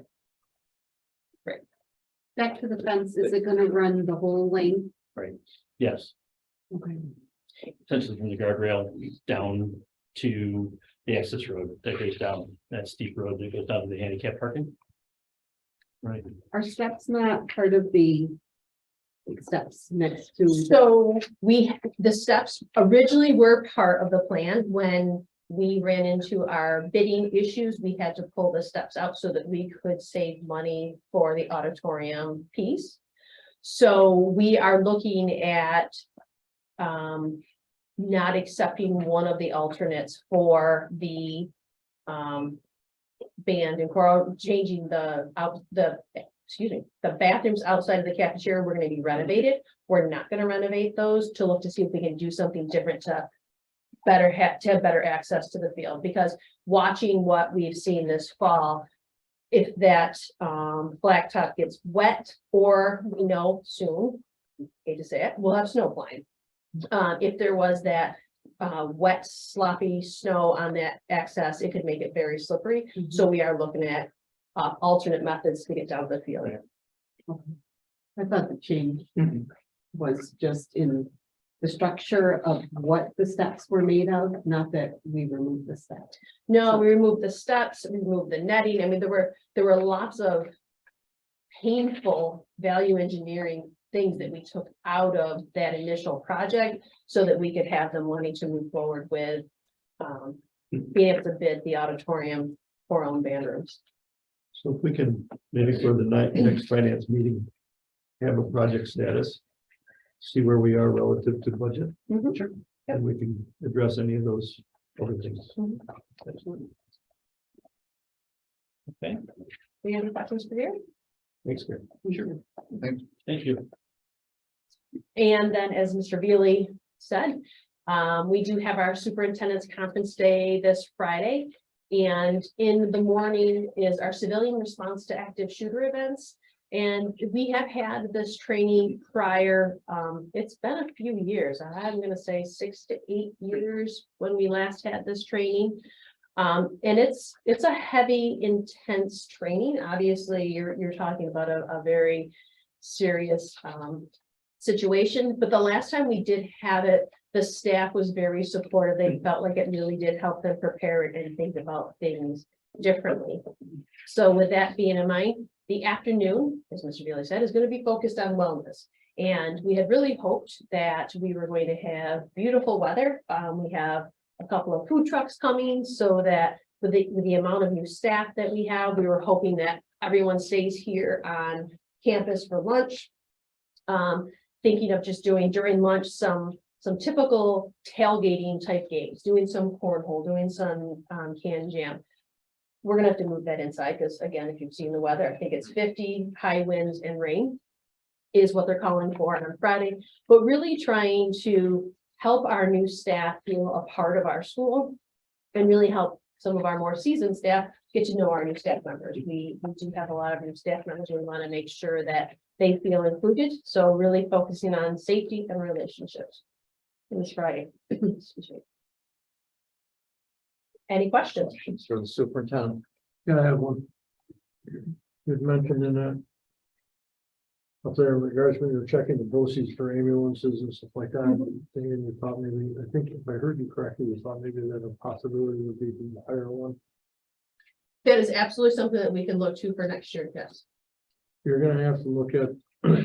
Back to the fence, is it gonna run the whole length? Yes. Okay. Essentially from the guardrail down to the access road that goes down, that steep road that goes down to the handicap parking. Right. Are steps not part of the steps next to? So the steps originally were part of the plan. When we ran into our bidding issues, we had to pull the steps out so that we could save money for the auditorium piece. So we are looking at not accepting one of the alternates for the band and choral, changing the bathrooms outside of the cafeteria. We're going to be renovated. We're not going to renovate those to look to see if we can do something different to have better access to the field, because watching what we've seen this fall, if that blacktop gets wet, or we know soon, hate to say it, we'll have snow flying. If there was that wet, sloppy snow on that access, it could make it very slippery. So we are looking at alternate methods to get down to the field. I thought the change was just in the structure of what the steps were made of, not that we removed the steps. No, we removed the steps, we removed the netting. I mean, there were lots of painful value engineering things that we took out of that initial project so that we could have the money to move forward with being able to bid the auditorium for our own band rooms. So if we can, maybe for the next finance meeting, have a project status, see where we are relative to budget. Sure. And we can address any of those other things. Absolutely. Okay, Any other questions for you? Thanks, Gary. sure. Thanks. Thank you. And then, as Mr. Beely said, we do have our superintendent's conference day this Friday. And in the morning is our civilian response to active shooter events. And we have had this training prior, it's been a few years. I'm gonna say 6 to 8 years when we last had this training. And it's a heavy, intense training. Obviously, you're talking about a very serious situation, but the last time we did have it, the staff was very supportive. They felt like it really did help them prepare and think about things differently. So with that being in mind, the afternoon, as Mr. Beely said, is going to be focused on wellness. And we had really hoped that we were going to have beautiful weather. We have a couple of food trucks coming, so that with the amount of new staff that we have, we were hoping that everyone stays here on campus for lunch. Thinking of just doing during lunch some typical tailgating type games, doing some cornhole, doing some can jam. We're gonna have to move that inside because, again, if you've seen the weather, I think it's 50, high winds and rain is what they're calling for on Friday. But really trying to help our new staff feel a part of our school and really help some of our more seasoned staff get to know our new staff members. We do have a lot of new staff members. We want to make sure that they feel included. So really focusing on safety and relationships. This Friday. Excuse me. Any questions? Questions for the superintendent? Yeah, I have one. You'd mentioned in that. Up there in regards when you're checking the BOCES for ambulances and stuff like that, and you thought maybe, I think if I heard you correctly, you thought maybe that a possibility would be to hire one. That is absolutely something that we can look to for next year, yes. You're gonna have to look at,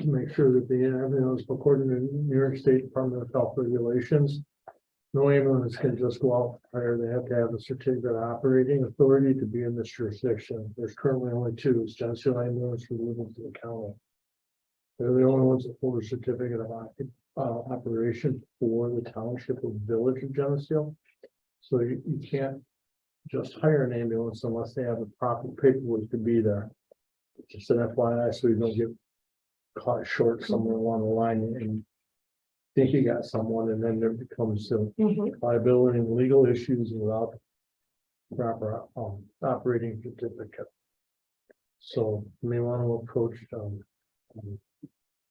make sure that the ambulance, according to New York State Department of Health regulations. No ambulance can just go out and hire, they have to have a certificate of operating authority to be in this jurisdiction. There's currently only two, it's Geneseo Ambulance for Livingston County. They're the only ones that hold a certificate of operation for the township or village of Geneseo. So you can't just hire an ambulance unless they have the proper paperwork to be there. Just an FYI, so you don't get caught short somewhere along the line and think you got someone, and then there becomes some liability and legal issues without proper operating certificate. So you may want to approach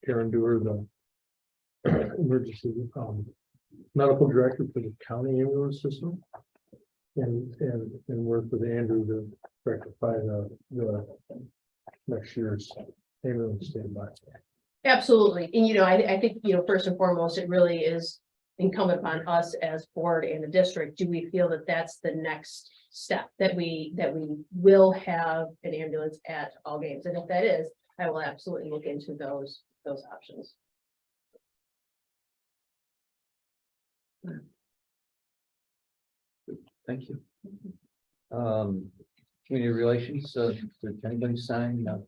Karen Dewar, the emergency medical director for the county ambulance system, and work with Andrew to rectify the next year's ambulance standby. Absolutely. And, I think, first and foremost, it really is incumbent upon us as board and the district. Do we feel that that's the next step, that we will have an ambulance at all games? And if that is, I will absolutely look into those options. Thank you. Community relations, did anybody sign? No.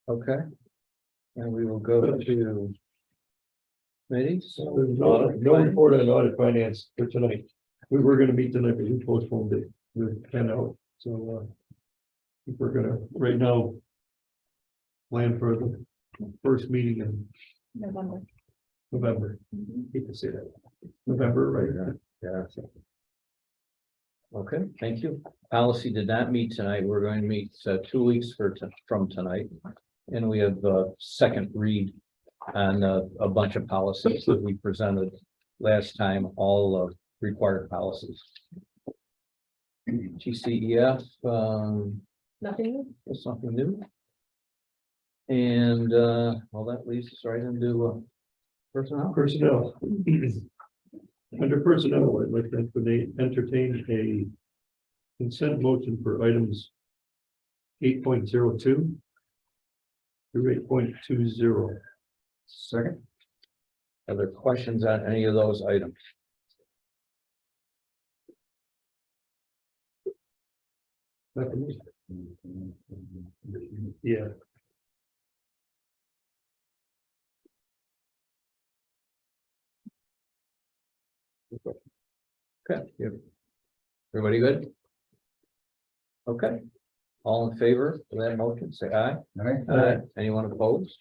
Okay. And we will go to committees. There's no report on audit finance for tonight. We were gonna meet tonight, but we postponed it. We're 10 out, so we're gonna right now plan for the first meeting in November. Hate to say that. November, right? Yeah. Okay, thank you. Policy did not meet tonight. We're going to meet 2 weeks from tonight. And we have a second read on a bunch of policies that we presented last time, all required policies. GCEF, Nothing. that's something new. And well, that leads us right into personnel. Under personnel, I'd like to entertain a consent motion for items 8.02 through 8.20. Second. Are there questions on any of those items? Yeah. Okay, everybody good? Okay, all in favor of that motion, say aye. Aye. Anyone opposed?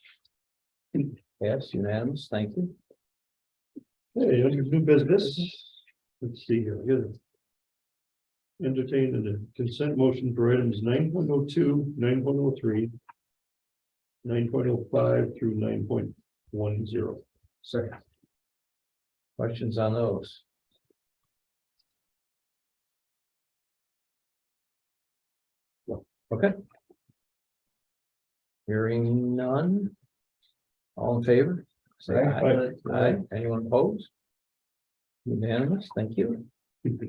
Yes, unanimous, thank you. Hey, under new business, let's see here, we gotta entertain the consent motion for items 9.02, 9.03, 9.05 through 9.10. Second. Questions on those? Okay. Hearing none. All in favor? Say aye. Aye. Anyone opposed? Unanimous, thank you. And,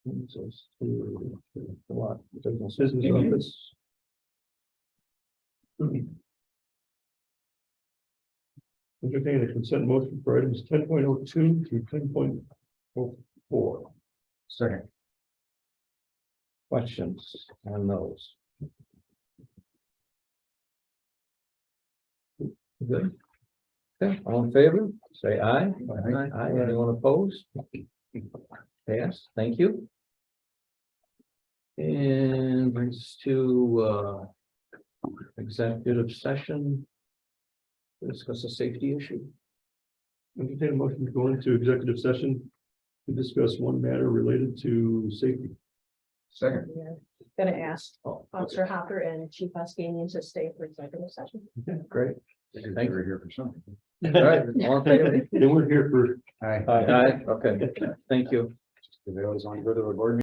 brings us to what? Business office. Entertain a consent motion for items 10.02 through 10.04. Second. Questions on those? Good. Okay, all in favor, say aye. Aye. Anyone opposed? Yes, thank you. And brings us to executive session. To discuss a safety issue. Entertain a motion to go into executive session to discuss one matter related to safety. Second. Gonna ask Officer Hopper and Chief Husky to stay for executive session. Okay, great. Thank you. We're here for something. All right, all in favor? Then we're here for Hi. Aye, okay, thank you. Do they always want to go to a board meeting?